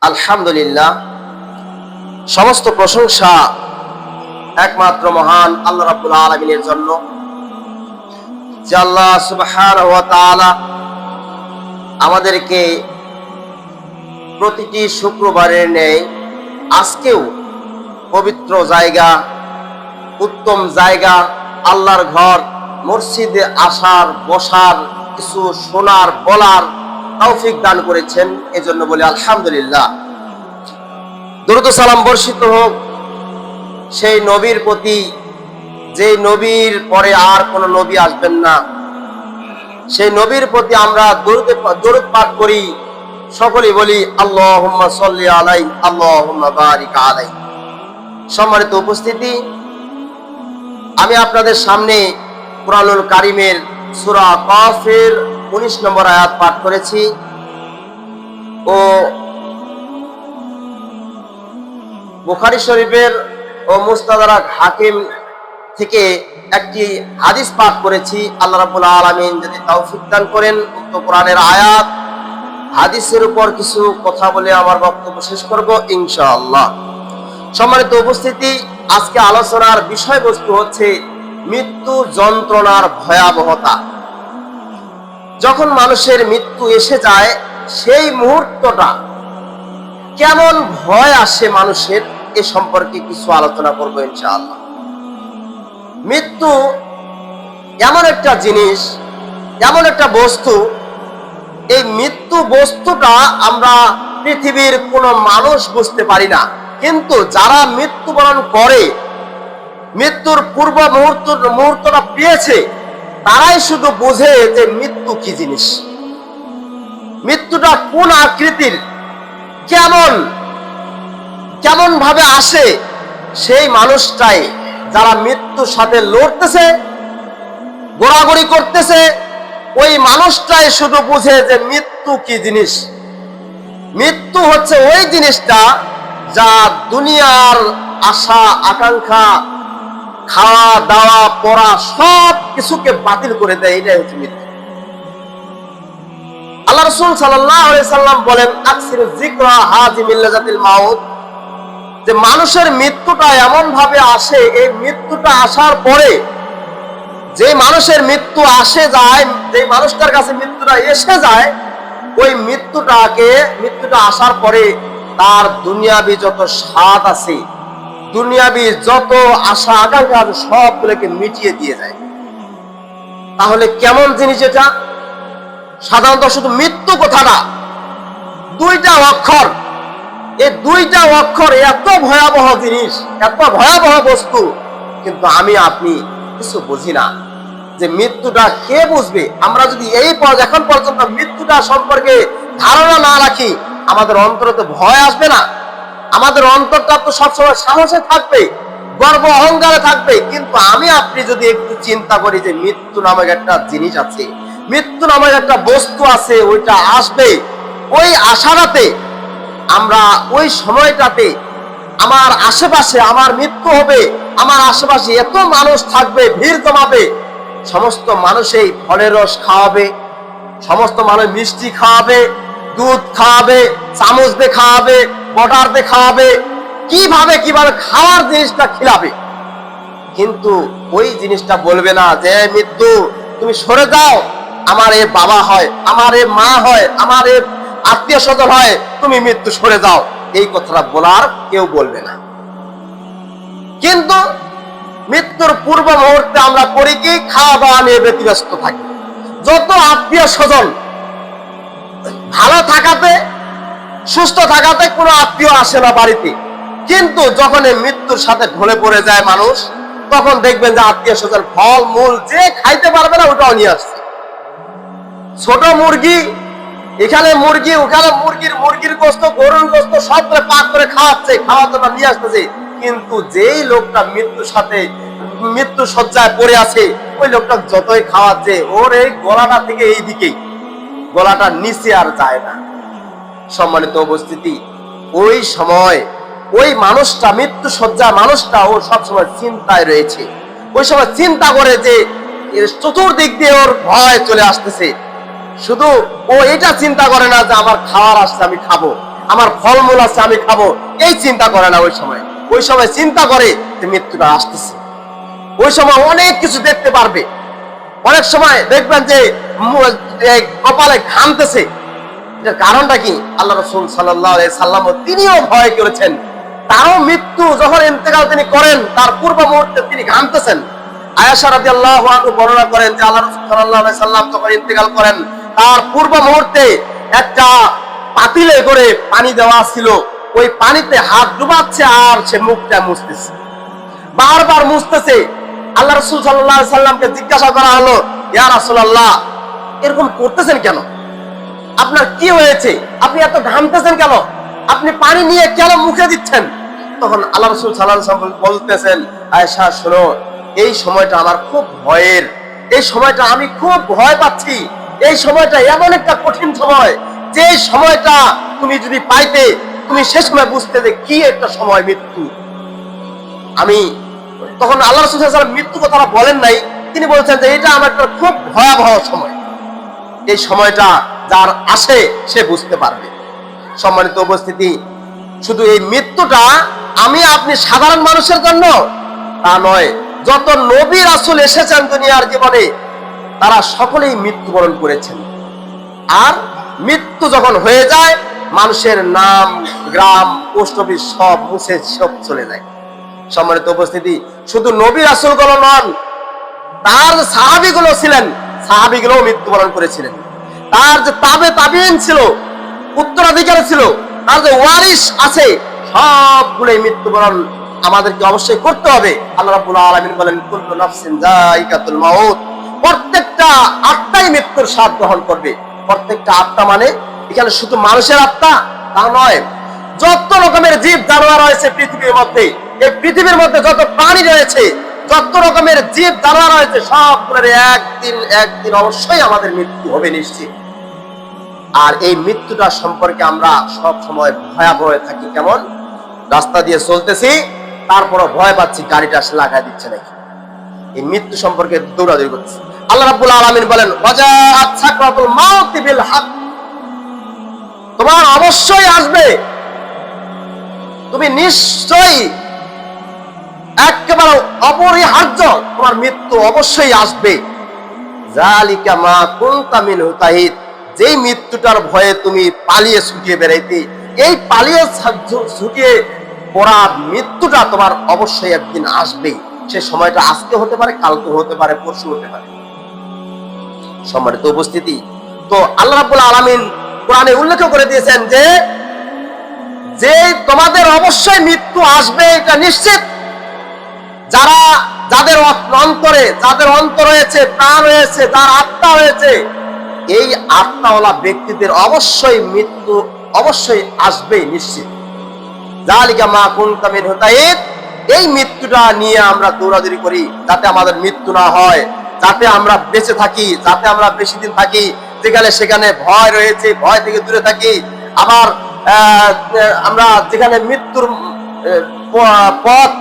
আলহামদুলিল্লাহ, সমস্ত প্রশংসা একমাত্র মহান আল্লাহ রাব্বুল আলামিনের জন্য, যে আল্লাহ সুবহানাহু ওয়া তাআলা আমাদেরকে প্রতিটি শুক্রবারের ন্যায় আজকেও পবিত্র জায়গা, উত্তম জায়গা, আল্লাহর ঘর, মসজিদে আসার, বসার, কিছু শোনার, বলার তৌফিক দান করেছেন। এজন্য বলি আলহামদুলিল্লাহ। দরুদ ও সালাম বর্ষিত হোক সেই নবীর প্রতি, যে নবীর পরে আর কোন নবী আসবেন না, সেই নবীর প্রতি আমরা দরুদ পাঠ করি। সকলেই বলি আল্লাহুম্মা সাল্লি আলাইহি, আল্লাহুম্মা বারিক আলাইহি। সম্মানিত উপস্থিতি, আমি আপনাদের সামনে কুরআনুল কারীমের সূরা কাফের 19 নম্বর আয়াত পাঠ করেছি ও বুখারী শরীফের ও মুস্তাদরাক হাকিম থেকে একটি হাদিস পাঠ করেছি। আল্লাহ রাব্বুল আলামিন যদি তৌফিক দান করেন, উক্ত কোরআনের আয়াত হাদিসের উপর কিছু কথা বলে আমার বক্তব্য শেষ করব ইনশাআল্লাহ। সম্মানিত উপস্থিতি, আজকে আলোচনার বিষয়বস্তু হচ্ছে মৃত্যু যন্ত্রণার ভয়াবহতা। যখন মানুষের মৃত্যু এসে যায়, সেই মুহূর্তটা কেমন ভয় আসে মানুষের, এ সম্পর্কে কিছু আলোচনা করবো ইনশাআল্লাহ। মৃত্যু এমন একটা জিনিস, এমন একটা বস্তু, এই মৃত্যু বস্তুটা আমরা পৃথিবীর কোনো মানুষ বুঝতে পারি না, কিন্তু যারা মৃত্যুবরণ করে, মৃত্যুর পূর্ব মুহূর্তটা পেয়েছে, তারাই শুধু বোঝে যে মৃত্যু কি জিনিস, মৃত্যুটা কোন আকৃতির, কেমন ভাবে আসে। সেই মানুষটাই, যারা মৃত্যুর সাথে লড়তেছে, গোড়াগড়ি করতেছে, ওই মানুষটাই শুধু বুঝে যে মৃত্যু কি জিনিস। মৃত্যু হচ্ছে ওই জিনিসটা যা দুনিয়ার আশা আকাঙ্ক্ষা, খাওয়া দাওয়া পড়া সব কিছুকে বাতিল করে দেয়। এটাই হচ্ছে মৃত্যু। আল্লাহ রাসূল সাল্লাল্লাহু আলাইহি সাল্লাম বলেন, আকসিরু যিকরা হাযিমিল লাযাতিল মাউত, যে মানুষের মৃত্যুটা এমন ভাবে আসে, এই মৃত্যুটা আসার পরে, যে মানুষের মৃত্যু আসে যায়, যে মানুষটার কাছে মৃত্যুটা এসে যায়, ওই মৃত্যুটা আসার পরে তার দুনিয়াবি যত স্বাদ আছে, দুনিয়াবি যত আশা আকাঙ্ক্ষা আছে, সবগুলোকে মিটিয়ে দিয়ে যায়। তাহলে কেমন জিনিস এটা? সাধারণত শুধু মৃত্যু কথাটা, দুইটা অক্ষর, এই দুইটা অক্ষর এত ভয়াবহ জিনিস, এত ভয়াবহ বস্তু, কিন্তু আমি আপনি কিছু বুঝি না যে মৃত্যুটা কে বুঝবে। আমরা যদি এখন পর্যন্ত মৃত্যুটা সম্পর্কে ধারণা না রাখি, আমাদের অন্তরে তো ভয় আসবে না, আমাদের অন্তরটা তো সবসময় সাহসে থাকবে, গর্ব অহংকারে থাকবে। কিন্তু আমি আপনি যদি একটু চিন্তা করি যে মৃত্যু নামক একটা জিনিস আছে, মৃত্যু নামক একটা বস্তু আছে, ওইটা আসবে, ওই আশাটাতে আমরা, ওই সময়টাতে আমার আশেপাশে আমার মৃত্যু হবে, আমার আশেপাশে এত মানুষ থাকবে, ভিড় জমাবে, সমস্ত মানুষই ফলের রস খাওয়াবে, সমস্ত মানুষ মিষ্টি খাওয়াবে, দুধ খাওয়াবে, চামচ দিয়ে খাওয়াবে, বটার দিয়ে খাওয়াবে, কিভাবে খাওয়ার জিনিসটা খিলাবে। কিন্তু ওই জিনিসটা বলবে না যে মৃত্যু তুমি সরে যাও, আমার এ বাবা হয়, আমার এ মা হয়, আমার এ আত্মীয় স্বজন হয়, তুমি মৃত্যু সরে যাও। এই কথাটা বলার কেউ বলবে না। কিন্তু মৃত্যুর পূর্ব মুহূর্তে আমরা করি কি? খাওয়া দাওয়া নিয়ে ব্যতিব্যস্ত থাকি। যত আত্মীয় স্বজন, ভালো থাকাতে, সুস্থ থাকাতে কোনো আত্মীয় আসে না বাড়িতে, কিন্তু যখন এই মৃত্যুর সাথে ঢলে পড়ে যায় মানুষ, তখন দেখবেন যে আত্মীয় স্বজন ফল মূল যে খাইতে পারবে না, ওটাও নিয়ে আসছে। ছোট মুরগি, এখানে মুরগি, ওখানে মুরগির গোস্ত, গরুর গোস্ত সব পাক করে খাওয়াচ্ছে, খাওয়া দাওয়া নিয়ে আসতেছে। কিন্তু যেই লোকটা মৃত্যু শয্যায় পড়ে আছে, ওই লোকটা যতই খাওয়াচ্ছে, ওর এই গলাটা থেকে এই দিকেই, গলাটা নিচে আর যায় না। সম্মানিত উপস্থিতি, ওই সময় ওই মানুষটা, মৃত্যু শয্যায় মানুষটা, ও সবসময় চিন্তায় রয়েছে। ওই সময় চিন্তা করে যে চতুর্দিক দিয়ে ওর ভয় চলে আসতেছে। শুধু ও এটা চিন্তা করে না যে আমার খাওয়ার আসছে, আমি খাবো, আমার ফলমূল আছে আমি খাবো, এই চিন্তা করে না। ওই সময় চিন্তা করে যে মৃত্যুটা আসতেছে। ওই সময় অনেক কিছু দেখতে পারবে। অনেক সময় দেখবেন যে কপালে ঘামতেছে। এটার কারণটা কি? আল্লাহ রাসূল সাল্লাল্লাহু আলাইহি সাল্লাম তিনিও ভয় করেছেন। তারও মৃত্যু যখন ইন্তেকাল তিনি করেন, তার পূর্ব মুহূর্তে তিনি ঘামতেছেন। আয়েশা রাদিয়াল্লাহু আনহা বর্ণনা করেন যে আল্লাহ রাসূল সাল্লাল্লাহু আলাইহি সাল্লাম যখন ইন্তেকাল করেন, তার পূর্ব মুহূর্তে একটা পাতিলে করে পানি দেওয়া ছিল, ওই পানিতে হাত ডুবাচ্ছে আর সে মুখটা মুছতেছে, বারবার মুছতেছে। আল্লাহ রাসূল সাল্লাল্লাহু আলাইহি সাল্লামকে জিজ্ঞাসা করা হলো, ইয়া রাসূলুল্লাহ, এরকম করতেছেন কেন? আপনার কি হয়েছে? আপনি এত ঘামতেছেন কেন? আপনি পানি নিয়ে কেন মুখে দিচ্ছেন? তখন আল্লাহ রাসূল সাল্লাল্লাহু আলাইহি ওয়াসাল্লাম বলতেছেন, আয়েশা শোনো, এই সময়টা আমার খুব ভয়ের, এই সময়টা আমি খুব ভয় পাচ্ছি। এই সময়টা এমন একটা কঠিন সময়, যে সময়টা তুমি যদি পাইতে, তুমি সে সময় বুঝতে যে কি একটা সময় মৃত্যু। আমি তখন আল্লাহ রাসূল সাল্লাল্লাহু আলাইহি ওয়াসাল্লাম মৃত্যু কথাটা বলেন নাই, তিনি বলছেন যে এটা আমার একটা খুব ভয়াবহ সময়। এই সময়টা যার আসে সে বুঝতে পারবে। সম্মানিত উপস্থিতি, শুধু এই মৃত্যুটা আমি আপনি সাধারণ মানুষের জন্য তা নয়, যত নবী রাসূল এসেছেন দুনিয়ার জীবনে তারা সকলেই মৃত্যুবরণ করেছেন। আর মৃত্যু যখন হয়ে যায়, মানুষের নাম, গ্রাম, পোস্ট অফিস সব মুছে সব চলে যায়। সম্মানিত উপস্থিতি, শুধু নবী রাসূলগুলো নন, তার যে সাহাবীগুলো ছিলেন, সাহাবীগুলো মৃত্যুবরণ করেছিলেন। তার যে তাবেঈন ছিল, উত্তরাধিকারী ছিল, তার যে ওয়ারিস আছে, সবগুলোই মৃত্যুবরণ আমাদেরকে অবশ্যই করতে হবে। আল্লাহ রাব্বুল আলামিন বলেন, কুল্লু নাফসিন যায়িকাতুল মাউত, প্রত্যেকটা আত্মাই মৃত্যুর স্বাদ গ্রহণ করবে। প্রত্যেকটা আত্মা মানে এখানে শুধু মানুষের আত্মা তা নয়, যত রকমের জীব জানোয়ার রয়েছে পৃথিবীর মধ্যে, এই পৃথিবীর মধ্যে যত প্রাণী রয়েছে, যত রকমের জীব জানোয়ার রয়েছে, সবগুলোর একদিন অবশ্যই আমাদের মৃত্যু হবে নিশ্চিত। আর এই মৃত্যুটা সম্পর্কে আমরা সব সময় ভয়াবহ থাকি। কেমন? রাস্তা দিয়ে চলতেছি, তারপরও ভয় পাচ্ছি গাড়িটা আসলে লাগাই দিচ্ছে নাকি। এই মৃত্যু সম্পর্কে দৌড়াদৌড়ি করতেছি। আল্লাহ রাব্বুল আলামিন বলেন, ওয়াজাআত সাকরাতুল মাউতি বিল হক, তোমার অবশ্যই আসবে, তুমি নিশ্চয়ই একেবারে অপরিহার্য, তোমার মৃত্যু অবশ্যই আসবে। যালিকা মা কুনতা মিনহু তাহিদ, যেই মৃত্যুটার ভয়ে তুমি পালিয়ে ছুটিয়ে বেড়াইতে, এই পালিয়ে ছুটিয়ে পড়া মৃত্যুটা তোমার অবশ্যই একদিন আসবে। সে সময়টা আজকে হতে পারে, কালকে হতে পারে, পরশু হতে পারে। সম্মানিত উপস্থিতি, তো আল্লাহ রাব্বুল আলামিন কোরআনে উল্লেখ করে দিয়েছেন যে তোমাদের অবশ্যই মৃত্যু আসবে, এটা নিশ্চিত। যাদের অন্তর রয়েছে, প্রাণ রয়েছে, যার আত্মা রয়েছে, এই আত্মাওয়ালা ব্যক্তিদের অবশ্যই মৃত্যু অবশ্যই আসবে নিশ্চিত। যালিকা মা কুনতা মিনহু তাহিদ, এই মৃত্যুটা নিয়ে আমরা দৌড়াদৌড়ি করি যাতে আমাদের মৃত্যু না হয়, যাতে আমরা বেঁচে থাকি, যাতে আমরা বেশি দিন থাকি। যেখানে সেখানে ভয় রয়েছে, ভয় থেকে দূরে থাকি। আবার আমরা যেখানে মৃত্যুর পথ,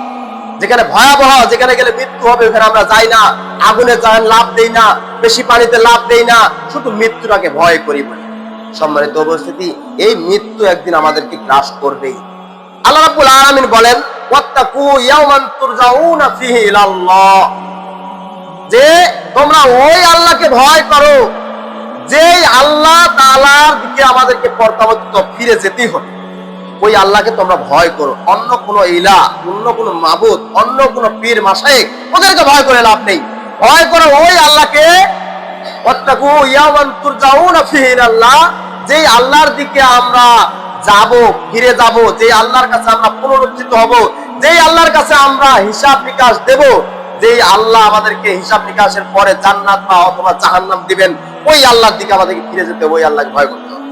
যেখানে ভয়াবহ, যেখানে গেলে মৃত্যু হবে, ওখানে আমরা যাই না, আগুনে লাভ দেই না, বেশি পানিতে লাভ দেই না, শুধু মৃত্যুটাকে ভয় করি বলি। সম্মানিত উপস্থিতি, এই মৃত্যু একদিন আমাদেরকে গ্রাস করবেই। আল্লাহ রাব্বুল আলামিন বলেন, ওয়াত্তাকু ইয়াওমান তুরজাউনা ফিহি ইলাল্লাহ, যে তোমরা ওই আল্লাহকে ভয় করো, যে আল্লাহ তাআলার দিকে আমাদেরকে প্রত্যাবর্তিত ফিরে যেতেই হবে। ওই আল্লাহকে তোমরা ভয় করো। অন্য কোন ইলাহ, অন্য কোন মাবুদ, অন্য কোন পীর মাশায়েখ, ওদেরকে ভয় করে লাভ নেই। ভয় করো ওই আল্লাহকে। ওয়াত্তাকু ইয়াওমান তুরজাউনা ফিহি ইলাল্লাহ, যে আল্লাহর দিকে আমরা যাব, ফিরে যাব, যে আল্লাহর কাছে আমরা পুনরুত্থিত হব, যে আল্লাহর কাছে আমরা হিসাব নিকাশ দেব, যে আল্লাহ আমাদেরকে হিসাব নিকাশের পরে জান্নাত বা অথবা জাহান্নাম দিবেন, ওই আল্লাহর দিকে আমাদেরকে ফিরে যেতে, ওই আল্লাহকে ভয় করতে হবে।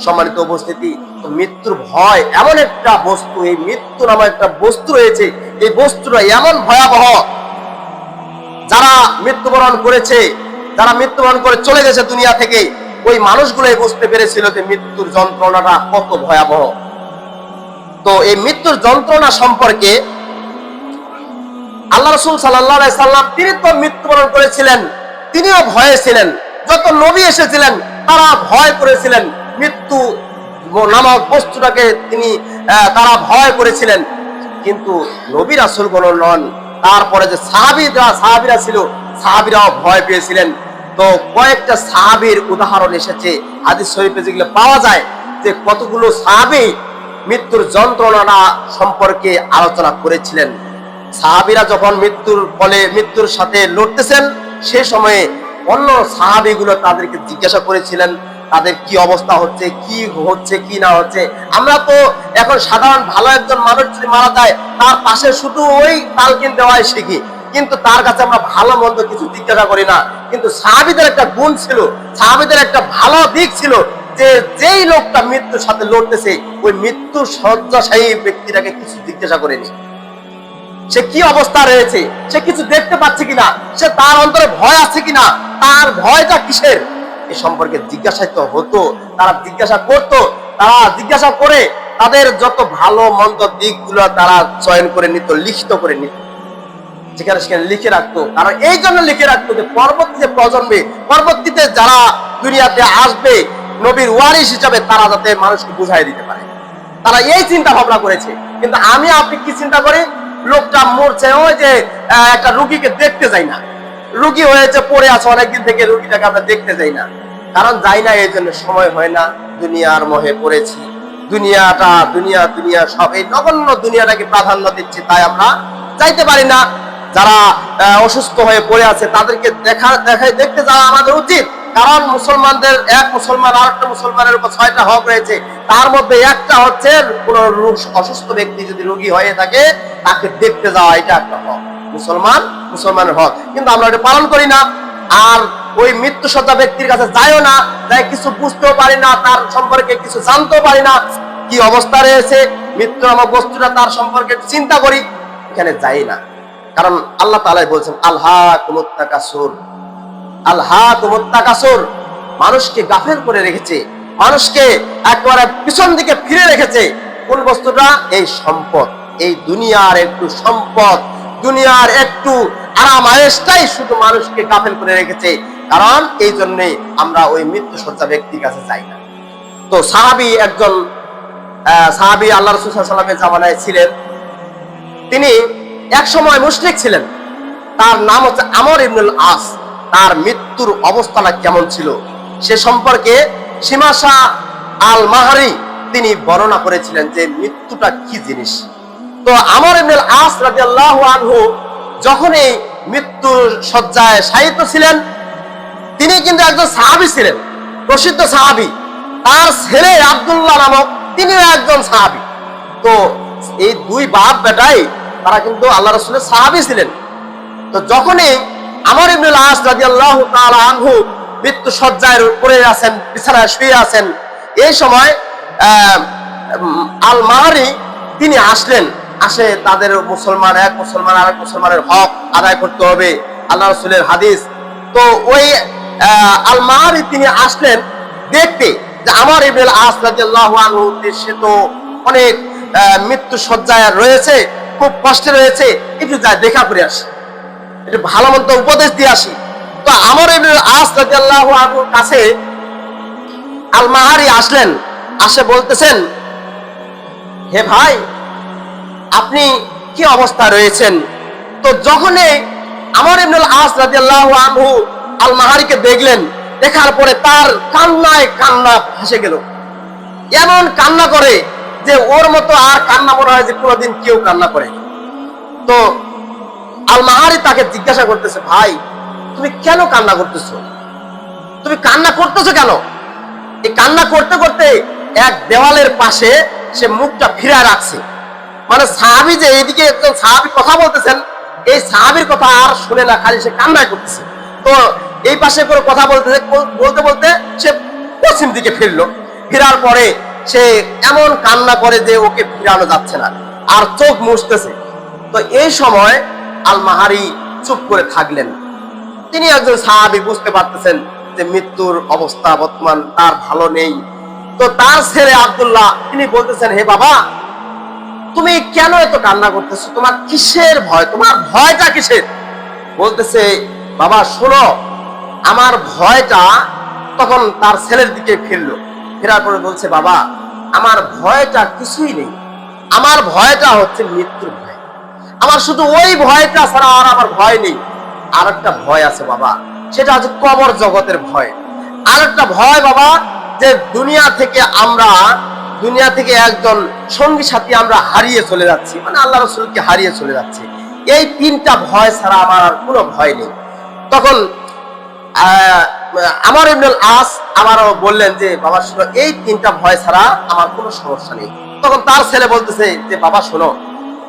সম্মানিত উপস্থিতি, মৃত্যুর ভয় এমন একটা বস্তু, এই মৃত্যু নামে একটা বস্তু রয়েছে, এই বস্তুটা এমন ভয়াবহ, যারা মৃত্যুবরণ করেছে, যারা মৃত্যুবরণ করে চলে গেছে দুনিয়া থেকে, ওই মানুষগুলোই বুঝতে পেরেছিল যে মৃত্যুর যন্ত্রণাটা কত ভয়াবহ। তো এই মৃত্যুর যন্ত্রণা সম্পর্কে আল্লাহ রাসূল সাল্লাল্লাহু আলাইহি সাল্লাম, তিনি তো মৃত্যুবরণ করেছিলেন, তিনিও ভয়ে ছিলেন। যত নবী এসেছিলেন তারা ভয় করেছিলেন, মৃত্যু নামক বস্তুটাকে তারা ভয় করেছিলেন, কিন্তু নবী রাসূলগণ নন। তারপরে যে সাহাবীরা ছিল, সাহাবীরাও ভয় পেয়েছিলেন। তো কয়েকটা সাহাবীর উদাহরণ এসেছে হাদিস শরীফে, যেগুলো পাওয়া যায় যে কতগুলো সাহাবী মৃত্যুর যন্ত্রণা সম্পর্কে আলোচনা করেছিলেন। সাহাবীরা যখন মৃত্যুর সাথে লড়তেছেন, সে সময়ে অন্য সাহাবীগুলো তাদেরকে জিজ্ঞাসা করেছিলেন তাদের কি অবস্থা হচ্ছে, কি না হচ্ছে। আমরা তো এখন সাধারণ ভালো একজন মানুষ যদি মারা যায়, তার পাশে শুধু ওই তালকিন দেওয়াই শিখি, কিন্তু তার কাছে আমরা ভালো মন্দ কিছু জিজ্ঞাসা করি না। কিন্তু সাহাবীদের একটা গুণ ছিল, সাহাবীদের একটা ভালো দিক ছিল, যে যেই লোকটা মৃত্যুর সাথে লড়তেছে, ওই মৃত্যু শয্যাশায়ী ব্যক্তিটাকে কিছু জিজ্ঞাসা করেনি। সে কি অবস্থা রয়েছে, সে কিছু দেখতে পাচ্ছে কিনা, সে তার অন্তরে ভয় আছে কিনা, তার ভয়টা কিসের, এ সম্পর্কে জিজ্ঞাসা হতো। তারা জিজ্ঞাসা করত, তারা জিজ্ঞাসা করে তাদের যত ভালো মন্দ দিকগুলো তারা চয়ন করে নিত, লিখিত করে নিত, যেখানে সেখানে লিখে রাখতো। কারণ এই জন্য লিখে রাখতো যে পরবর্তীতে যারা দুনিয়াতে আসবে নবীর ওয়ারিস হিসাবে, তারা যাতে মানুষকে বুঝাই দিতে পারে। তারা এই চিন্তা ভাবনা করেছে। কিন্তু আপনি কি চিন্তা করি, লোকটা মরছে, ওই যে একটা রুগীকে দেখতে যাই না, রুগী হয়েছে পড়ে আছে অনেকদিন থেকে, রুগীটাকে আমরা দেখতে যাই না। কারণ যাই না, এই জন্য সময় হয় না, দুনিয়ার মোহে পড়েছি, দুনিয়া সব এই নগণ্য দুনিয়াটাকে প্রাধান্য দিচ্ছি, তাই আমরা যাইতে পারি না। যারা অসুস্থ হয়ে পড়ে আছে তাদেরকে দেখতে যাওয়া আমাদের উচিত। কারণ মুসলমানদের এক মুসলমান আরেকটা মুসলমানের উপর 6টা হক রয়েছে, তার মধ্যে একটা হচ্ছে কোন অসুস্থ ব্যক্তি যদি রোগী হয়ে থাকে তাকে দেখতে যাওয়া, এটা একটা হক, মুসলমানের হক। কিন্তু আমরা এটা পালন করি না। আর ওই মৃত্যুসজ্জা ব্যক্তির কাছে যাইও না, যাই কিছু বুঝতেও পারি না, তার সম্পর্কে কিছু জানতেও পারি না, কি অবস্থা রয়েছে মৃত্যু নামক বস্তুটা, তার সম্পর্কে চিন্তা করি, এখানে যাই না। কারণ আল্লাহ তাআলা বলছেন আলহাকুমুত তাকাসুর, মানুষকে গাফেল করে রেখেছে, মানুষকে একেবারে পিছন দিকে ফিরে রেখেছে। কোন বস্তুটা? এই সম্পদ, এই দুনিয়ার একটু সম্পদ, দুনিয়ার একটু আরাম আয়েশটাই শুধু মানুষকে গাফেল করে রেখেছে। কারণ এই জন্যে আমরা ওই মৃত্যুসজ্জা ব্যক্তির কাছে যাই না। তো সাহাবী আল্লাহ রাসূল সাল্লাল্লাহু আলাইহি ওয়াসাল্লামের জামানায় ছিলেন, তিনি এক সময় মুশরিক ছিলেন, তার নাম হচ্ছে আমর ইবনুল আস। তার মৃত্যুর অবস্থাটা কেমন ছিল সে সম্পর্কে সীমাশা আল মাহারি তিনি বর্ণনা করেছিলেন যে মৃত্যুটা কি জিনিস। তো আমর ইবনুল আস রাদিয়াল্লাহু আনহু যখন এই মৃত্যুর শয্যায় শায়িত ছিলেন, তিনি কিন্তু একজন সাহাবী ছিলেন, প্রসিদ্ধ সাহাবী। তার ছেলে আব্দুল্লাহ নামক তিনিও একজন সাহাবী। তো এই দুই বাপ বেটাই তারা কিন্তু আল্লাহ রাসূলের সাহাবী ছিলেন। তো যখনই আমর ইবনুল আস রাদিয়াল্লাহু তাআলা আনহু মৃত্যু শয্যায় পড়ে আছেন, বিছানায় শুয়ে আছেন, এই সময় আল মাহারি তিনি আসলেন। তাদের এক মুসলমান আরেক মুসলমানের হক আদায় করতে হবে, আল্লাহ রাসূলের হাদিস। তো ওই আল মাহারি তিনি আসলেন দেখতে যে আমর ইবনুল আস রাদিয়াল্লাহু আনহু সে তো অনেক মৃত্যু শয্যায় রয়েছে, খুব কষ্টে রয়েছে, একটু দেখা করে আসি, একটু ভালো মন্দ উপদেশ দিয়ে আসি। তো আমর ইবনুল আস রাদিয়াল্লাহু আনহুর কাছে আল মাহারি আসলেন, বলতেছেন, হে ভাই, আপনি কি অবস্থা রয়েছেন? তো যখনই আমর ইবনুল আস রাদিয়াল্লাহু আনহু আল মাহারিকে দেখলেন, দেখার পরে তার কান্নায় কান্না ভেসে গেল। এমন কান্না করে যে ওর মতো আর কান্না মনে হয় যে কোনোদিন কেউ কান্না করে। তো আল মাহারি তাকে জিজ্ঞাসা করতেছে, ভাই তুমি কেন কান্না করতেছো? তুমি কান্না করতেছো কেন? এই কান্না করতে করতে এক দেওয়ালের পাশে সে মুখটা ফিরে রাখছে। মানে সাহাবী যে এইদিকে একজন সাহাবী কথা বলতেছেন, এই সাহাবীর কথা আর শুনে না, খালি সে কান্নায় করতেছে। তো এই পাশে করে কথা বলতে বলতে সে পশ্চিম দিকে ফিরলো। ফেরার পরে সে এমন কান্না করে যে ওকে ফিরানো যাচ্ছে না, আর চোখ মুছতেছে। তো এই সময় আল মাহারি চুপ করে থাকলেন। তিনি একজন সাহাবী, বুঝতে পারতেছেন যে মৃত্যুর অবস্থা বর্তমান তার ভালো নেই। তো তার ছেলে আব্দুল্লাহ তিনি বলতেছেন, হে বাবা, তুমি কেন এত কান্না করতেছো? তোমার কিসের ভয়? তোমার ভয়টা কিসের? বলতেছে, বাবা শোনো, আমার ভয়টা, তখন তার ছেলের দিকে ফিরলো। ফেরার পরে বলছে, বাবা আমার ভয়টা কিছুই নেই, আমার ভয়টা হচ্ছে মৃত্যুর ভয়। আমার শুধু ওই ভয়টা ছাড়া আর আমার ভয় নেই। আর একটা ভয় আছে বাবা, সেটা হচ্ছে কবর জগতের ভয়। আর একটা ভয় বাবা, যে দুনিয়া থেকে একজন সঙ্গী সাথী আমরা হারিয়ে চলে যাচ্ছি, মানে আল্লাহ রাসূলকে হারিয়ে চলে যাচ্ছি। এই তিনটা ভয় ছাড়া আমার আর কোনো ভয় নেই। তখন আমর ইবনুল আস আমারও বললেন যে বাবা শোনো, এই তিনটা ভয় ছাড়া আমার কোনো সমস্যা নেই। তখন তার ছেলে বলতেছে যে বাবা শোনো,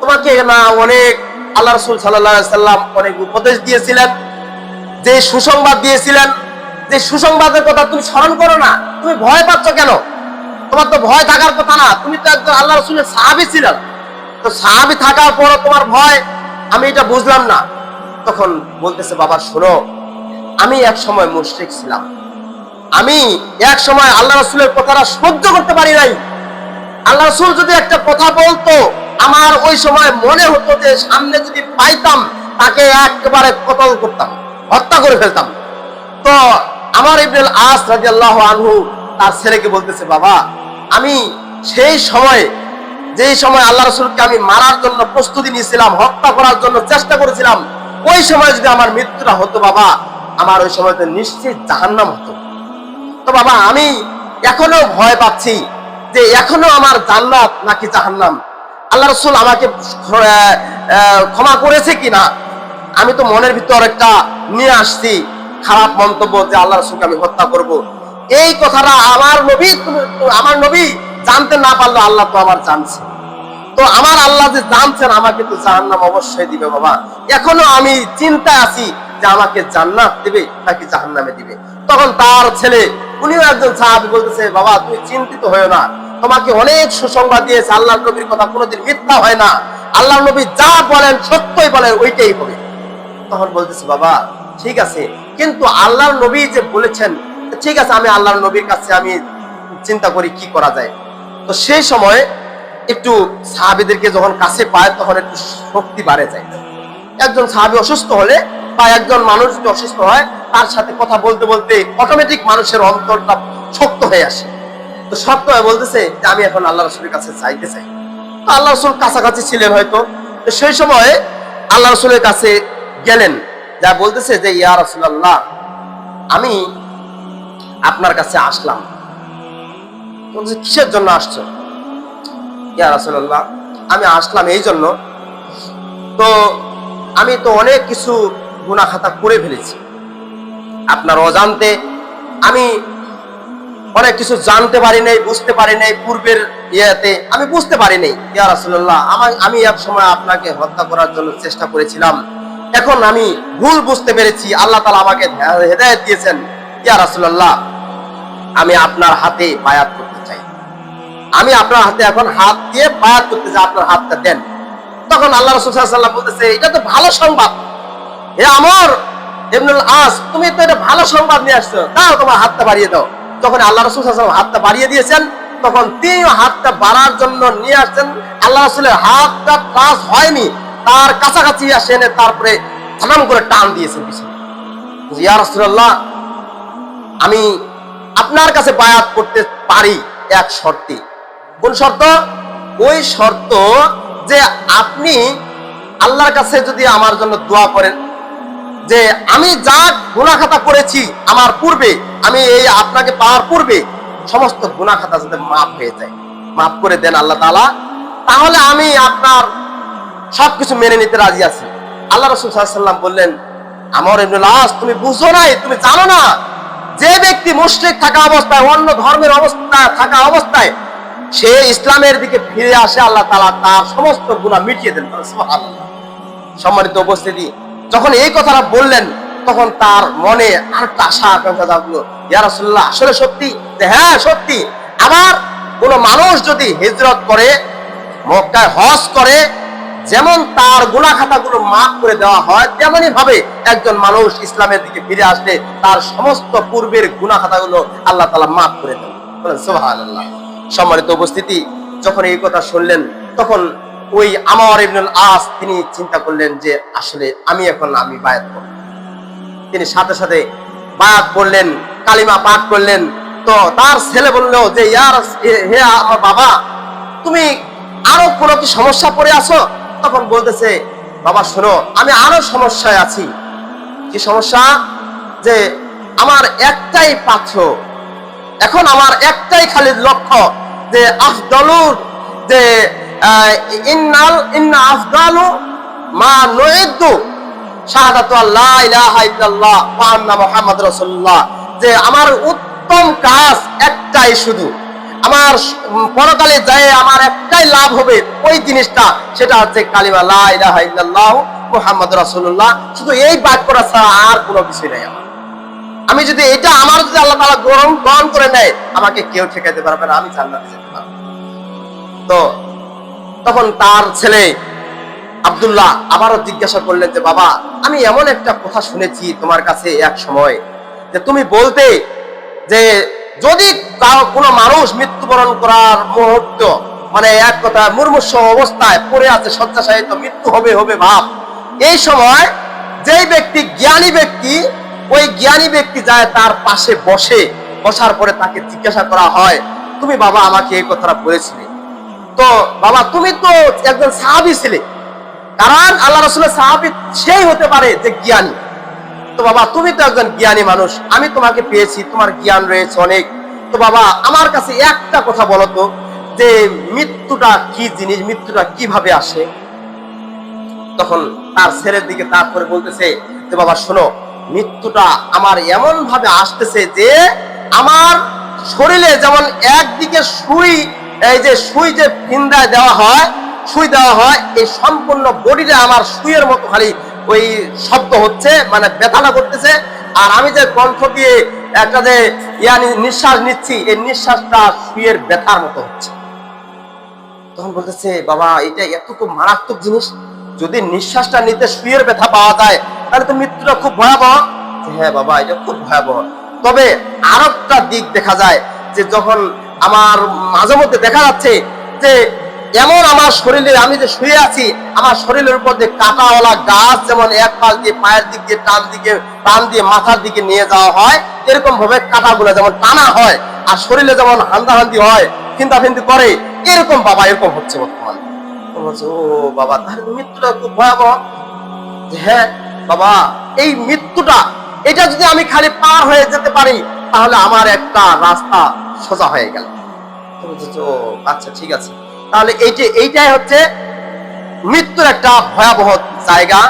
তোমাকে না অনেক আল্লাহ রাসূল সাল্লাল্লাহু আলাইহি সাল্লাম অনেক উপদেশ দিয়েছিলেন, যে সুসংবাদ দিয়েছিলেন, যে সুসংবাদের কথা তুমি স্মরণ করো না, তুমি ভয় পাচ্ছ কেন? তোমার তো ভয় থাকার কথা না, তুমি তো একজন আল্লাহ রাসূলের সাহাবী ছিলেন, তো সাহাবী থাকার পরও তোমার ভয়, আমি এটা বুঝলাম না। তখন বলতেছে বাবা শোনো, আমি এক সময় মুশরিক ছিলাম, আমি এক সময় আল্লাহ রাসূলের কথাটা সহ্য করতে পারি নাই। আল্লাহ রাসূল যদি একটা কথা বলতো, আমার ওই সময় মনে হতো যে সামনে যদি পাইতাম তাকে একেবারে কতল করতাম, হত্যা করে ফেলতাম। তো আমর ইবনুল আস রাদিয়াল্লাহু আনহু তার ছেলেকে বলতেছে বাবা, আমি সেই সময়, যেই সময় আল্লাহ রাসূলকে আমি মারার জন্য প্রস্তুতি নিয়েছিলাম, হত্যা করার জন্য চেষ্টা করেছিলাম, ওই সময় যদি আমার মৃত্যুটা হতো বাবা, আমার ওই সময় তো নিশ্চিত জাহান্নাম হতো। তো বাবা আমি এখনো ভয় পাচ্ছি যে এখনো আমার জান্নাত নাকি জাহান্নাম, আল্লাহ রাসূল আমাকে ক্ষমা করেছে কিনা। আমি তো মনের ভিতর একটা নিয়ে আসছি খারাপ মন্তব্য যে আল্লাহ রাসূলকে আমি হত্যা করব। এই কথাটা আমার নবী জানতে না পারলো, আল্লাহ তো আমার জানছে। তো আমার আল্লাহ যে জানছেন, আমাকে তো জাহান্নাম অবশ্যই দিবে বাবা। এখনো আমি চিন্তায় আছি যে আমাকে জান্নাত দিবে নাকি জাহান্নামে দিবে। তখন তার ছেলে, উনিও একজন সাহাবী, বলতেছে বাবা তুমি চিন্তিত হয়ো না, তোমাকে অনেক সুসংবাদ দিয়েছে, আল্লাহর নবীর কথা কোনোদিন মিথ্যা হয় না, আল্লাহর নবী যা বলেন সত্যই বলেন, ওইটাই হবে। তখন বলতেছে বাবা ঠিক আছে, কিন্তু আল্লাহর নবী যে বলেছেন, ঠিক আছে আমি আল্লাহর নবীর কাছে আমি চিন্তা করি কি করা যায়। তো সেই সময় একটু সাহাবীদেরকে যখন কাছে পায় তখন একটু শক্তি বাড়ে যায়। একজন সাহাবী অসুস্থ হলে বা একজন মানুষ যদি অসুস্থ হয়, তার সাথে কথা বলতে বলতে অটোমেটিক মানুষের অন্তরটা শক্ত হয়ে আসে। তো শক্ত হয়ে বলতেছে যে আমি এখন আল্লাহ রাসূলের কাছে যাইতে চাই। তো আল্লাহ রাসূল কাছাকাছি ছিলেন হয়তো, তো সেই সময় আল্লাহ রাসূলের কাছে গেলেন, যা বলতেছে যে ইয়া রাসূলুল্লাহ, আমি আপনার কাছে আসলাম। বলছে কিসের জন্য আসছো? ইয়া রাসূলুল্লাহ, আমি আসলাম এই জন্য, তো আমি তো অনেক কিছু গুনাহ খাতা করে ফেলেছি, আপনার অজান্তে আমি অনেক কিছু জানতে পারি নাই, বুঝতে পারি নাই, পূর্বের ইয়েতে আমি বুঝতে পারি নাই। ইয়া রাসূলুল্লাহ, আমি এক সময় আপনাকে হত্যা করার জন্য চেষ্টা করেছিলাম, এখন আমি ভুল বুঝতে পেরেছি, আল্লাহ তাআলা আমাকে হেদায়েত দিয়েছেন। ইয়া রাসূলুল্লাহ, আমি আপনার হাতে বায়াত করতে চাই, আমি আপনার হাতে এখন হাত দিয়ে বায়াত করতে চাই, আপনার হাতটা দেন। তখন আল্লাহ রাসূল সাল্লাল্লাহু আলাইহি ওয়াসাল্লাম বলতেছে এটা তো ভালো সংবাদ, হে আমর ইবনুল আস, তুমি তো এটা ভালো সংবাদ নিয়ে আসছো, দাও তোমার হাতটা বাড়িয়ে দাও। যখন আল্লাহ রাসূল সাল্লাল্লাহু আলাইহি ওয়াসাল্লাম হাতটা বাড়িয়ে দিয়েছেন, তখন তিনি হাতটা বাড়ার জন্য নিয়ে আসছেন, আল্লাহ রাসূলের হাতটা টাচ হয়নি, তার কাছাকাছি আসে এনে তারপরে ধাম করে টান দিয়েছেন পিছনে। ইয়া রাসূলুল্লাহ, আমি আপনার কাছে বায়াত করতে পারি এক শর্তে। কোন শর্ত? ওই শর্ত যে আপনি আল্লাহর কাছে যদি আমার জন্য দোয়া করেন যে আমি যা গুনাহ খাতা করেছি আমার পূর্বে, আমি এই আপনাকে পাওয়ার পূর্বে সমস্ত গুনাহ খাতা যাতে মাফ হয়ে যায়, মাফ করে দেন আল্লাহ তাআলা, তাহলে আমি আপনার সবকিছু মেনে নিতে রাজি আছি। আল্লাহ রাসূল সাল্লাল্লাহু আলাইহি ওয়াসাল্লাম বললেন, আমর ইবনুল আস, তুমি বুঝো নাই, তুমি জানো না, যে ব্যক্তি মুশরিক থাকা অবস্থায়, অন্য ধর্মের অবস্থায় থাকা অবস্থায় সে ইসলামের দিকে ফিরে আসে, আল্লাহ তাআলা তার সমস্ত গুনাহ মিটিয়ে দেন। সুবহানাল্লাহ। সম্মানিত উপস্থিতি, যখন এই কথাটা বললেন তখন তার মনে আরেকটা আশা আকাঙ্ক্ষা জাগলো, ইয়া রাসূলুল্লাহ, আসলে সত্যি? হ্যাঁ সত্যি। আবার কোন মানুষ যদি হিজরত করে, মক্কায় হজ করে, যেমন তার গুনাহ খাতাগুলো মাফ করে দেওয়া হয়, তেমনি ভাবে একজন মানুষ ইসলামের দিকে ফিরে আসলে তার সমস্ত পূর্বের গুনাহ খাতাগুলো আল্লাহ তাআলা মাফ করে দেন। বলেন সুবহানাল্লাহ। সম্মানিত উপস্থিতি, যখন এই কথা শুনলেন তখন ওই আমর ইবনুল আস তিনি চিন্তা করলেন যে আসলে আমি বায়াত করব। তিনি সাথে সাথে বায়াত করলেন, কালিমা পাঠ করলেন, তো তার ছেলে বললো যে হে আমার বাবা, তুমি আরো কোনো কি সমস্যা পড়ে আছো? তখন বলতেছে, বাবা শোনো, আমি আরো সমস্যায় আছি। কি সমস্যা? যে আমার একটাই পাত্র, এখন আমার একটাই খালি লক্ষ্য যে আফদালুর যে ইন্না আফদালু মা নুইদ্দু শাহাদাতু আল্লা ইলাহা ইল্লাল্লাহ ওয়া আন্না মুহাম্মাদুর রাসূলুল্লাহ, যে আমার উত্তম কাজ একটাই, শুধু আমার পরকালে যায় আমার একটাই লাভ হবে, ওই জিনিসটা সেটা হচ্ছে কালিমা লা ইলাহা ইল্লাল্লাহ মুহাম্মাদুর রাসূলুল্লাহ। শুধু এই বাক্যটা ছাড়া আর কোনো কিছু নেই আমার। আমি যদি এটা আমার যদি আল্লাহ তাআলা গ্রহণ করে নেয়, আমাকে কেউ ঠেকাইতে পারবে না, আমি জান্নাতে যেতে পারবো। তো তখন তার ছেলে আব্দুল্লাহ আবারও জিজ্ঞাসা করলেন যে বাবা, আমি এমন একটা কথা শুনেছি তোমার কাছে এক সময়, যে তুমি বলতে যে যদি কোনো মানুষ মৃত্যুবরণ করার মুহূর্ত, মানে এক কথা মুমূর্ষু অবস্থায় পড়ে আছে শয্যাশায়ী, তো মৃত্যু হবে হবে ভাব, এই সময় যেই ব্যক্তি জ্ঞানী ব্যক্তি, ওই জ্ঞানী ব্যক্তি যায় তার পাশে বসার পরে তাকে জিজ্ঞাসা করা হয়, তুমি বাবা আমাকে এই কথাটা বলেছিলে, তো বাবা তুমি তো একজন সাহাবী ছিলে, কারণ আল্লাহ রাসূলের সাহাবী সেই হতে পারে যে জ্ঞানী, তো বাবা তুমি তো একজন জ্ঞানী মানুষ, আমি তোমাকে পেয়েছি, তোমার জ্ঞান রয়েছে অনেক, তো বাবা আমার কাছে একটা কথা বলো তো, যে মৃত্যুটা কি জিনিস, মৃত্যুটা কিভাবে আসে? তখন তার ছেলের দিকে তারপরে বলতেছে যে বাবা শোনো, মৃত্যুটা আমার এমন ভাবে আসতেছে যে আমার শরীরে যেমন একদিকে সুই, এই যে সুই যে ফিন্দায় দেওয়া হয়, সুই দেওয়া হয়, এই সম্পূর্ণ বডিটা আমার সুইয়ের মতো খালি ওই শব্দ হচ্ছে, মানে ব্যথাটা করতেছে, আর আমি যে কণ্ঠ দিয়ে একটা যে নিঃশ্বাস নিচ্ছি, এই নিঃশ্বাসটা সুইয়ের ব্যথার মতো হচ্ছে। তখন বলতেছে বাবা এটা এত খুব মারাত্মক জিনিস, যদি নিঃশ্বাসটা নিতে সুইয়ের ব্যথা পাওয়া যায় তাহলে তো মৃত্যুটা খুব ভয়াবহ। হ্যাঁ বাবা এটা খুব ভয়াবহ, তবে আরেকটা দিক দেখা যায়, যে যখন আমার মাঝে মধ্যে দেখা যাচ্ছে যে এমন আমার শরীরে, আমি যে শুয়ে আছি, আমার শরীরের উপর যে কাঁটাওয়ালা গাছ যেমন এক পাশ দিয়ে পায়ের দিক দিয়ে টান দিয়ে মাথার দিকে নিয়ে যাওয়া হয়, এরকম ভাবে কাঁটাগুলো যেমন টানা হয়, আর শরীরে যেমন হান্দাহান্দি হয়, ফিন্দাফিন্দি করে, এরকম বাবা এরকম হচ্ছে বর্তমান। ও বাবা তাহলে মৃত্যুটা খুব ভয়াবহ। হ্যাঁ বাবা এই মৃত্যুটা, এটা যদি আমি খালি পার হয়ে যেতে পারি তাহলে আমার একটা রাস্তা সোজা হয়ে গেল। ও আচ্ছা ঠিক আছে, তাহলে এইটাই হচ্ছে মৃত্যুর একটা ভয়াবহ জায়গা,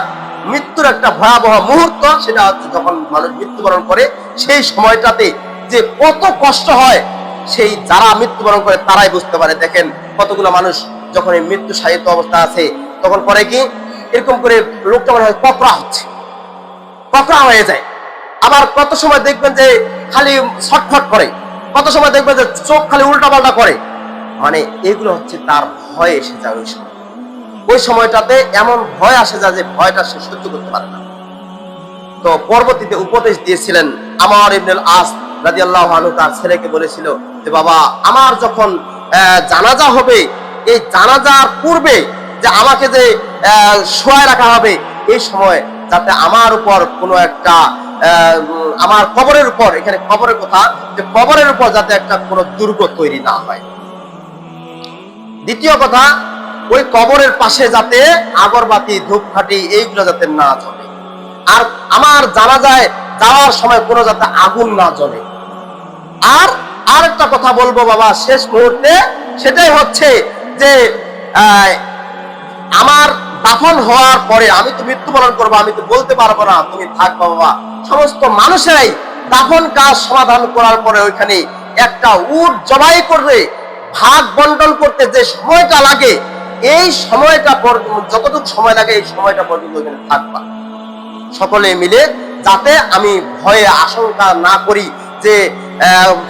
মৃত্যুর একটা ভয়াবহ মুহূর্ত, সেটা হচ্ছে যখন মানুষ মৃত্যুবরণ করে, সেই সময়টাতে যে কত কষ্ট হয় সেই যারা মৃত্যুবরণ করে তারাই বুঝতে পারে। দেখেন কতগুলো মানুষ যখন এই মৃত্যু সাহিত্য অবস্থা আছে, তখন পরে কি এরকম করে লোকটা মনে হয় ককড়া হয়ে যায়, আবার কত সময় দেখবেন যে খালি ছটফট করে, কত সময় দেখবেন যে চোখ খালি উল্টা পাল্টা করে, মানে এগুলো হচ্ছে তার ভয় এসে যায়। ওই সময়টাতে এমন ভয় আসে যায় যে ভয়টা সে সহ্য করতে পারে না। তো পরবর্তীতে উপদেশ দিয়েছিলেন আমর ইবনুল আস রাদিয়াল্লাহু আনহু, তার ছেলেকে বলেছিল যে বাবা আমার যখন জানাজা হবে, এই জানাজার পূর্বে যে আমাকে যে শোয়ায় রাখা হবে, এই সময় যাতে আমার উপর কোনো একটা আমার কবরের উপর, এখানে কবরের কথা, যে কবরের উপর যাতে একটা কোনো দুর্গ তৈরি না হয়। দ্বিতীয় কথা, ওই কবরের পাশে যাতে আগরবাতি ধূপকাঠি এইগুলো যাতে না জ্বলে, আর আমার জানাজায় যাওয়ার সময় কোনো যাতে আগুন না জ্বলে। আর একটা কথা বলবো বাবা শেষ মুহূর্তে, সেটাই হচ্ছে যে আমার দাফন হওয়ার পরে, আমি তো মৃত্যুবরণ করবো, আমি তো বলতে পারবো না তুমি থাকবা বাবা, সমস্ত মানুষেরাই দাফন কাজ সমাধান করার পরে ওইখানে একটা উট জবাই করবে, ভাগ বন্টন করতে যে সময়টা লাগে, এই সময়টা যতটুকু সময় লাগে এই সময়টা পর্যন্ত ওখানে থাকবা সকলে মিলে, যাতে আমি ভয়ে আশঙ্কা না করি যে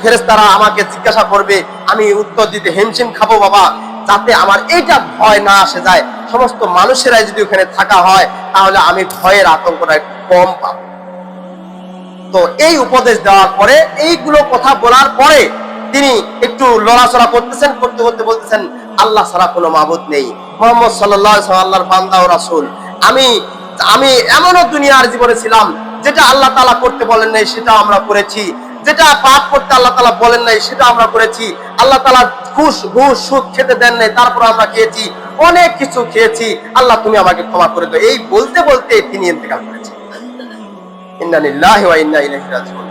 ফেরেশতারা আমাকে জিজ্ঞাসা করবে, আমি উত্তর দিতে হিমশিম খাবো বাবা, যাতে আমার এইটা ভয় না আসে যায়। সমস্ত মানুষেরাই যদি ওখানে থাকা হয় তাহলে আমি ভয়ের আতঙ্কটা একটু কম পাবো। তো এই উপদেশ দেওয়ার পরে, এইগুলো কথা বলার পরে তিনি একটু লড়াচড়া করতেছেন, করতে করতে বলতেছেন আল্লাহ ছাড়া কোনো মাবুদ নেই, মুহাম্মদ সাল্লাল্লাহু আলাইহি ওয়াসাল্লাম আল্লাহর বান্দা ও রাসূল। আমি এমনও দুনিয়ার জীবনে ছিলাম যেটা আল্লাহ তাআলা করতে বলেন নাই সেটা আমরা করেছি, যেটা পাপ করতে আল্লাহ তাআলা বলেন নাই সেটা আমরা করেছি, আল্লাহ তাআলা ঘুষ সুদ খেতে দেন নাই তারপর আমরা খেয়েছি, অনেক কিছু খেয়েছি, আল্লাহ তুমি আমাকে ক্ষমা করে দাও, এই বলতে বলতে তিনি ইন্তেকাল করেছেন। ইন্না লিল্লাহি ওয়া ইন্না ইলাইহি রাজিউন।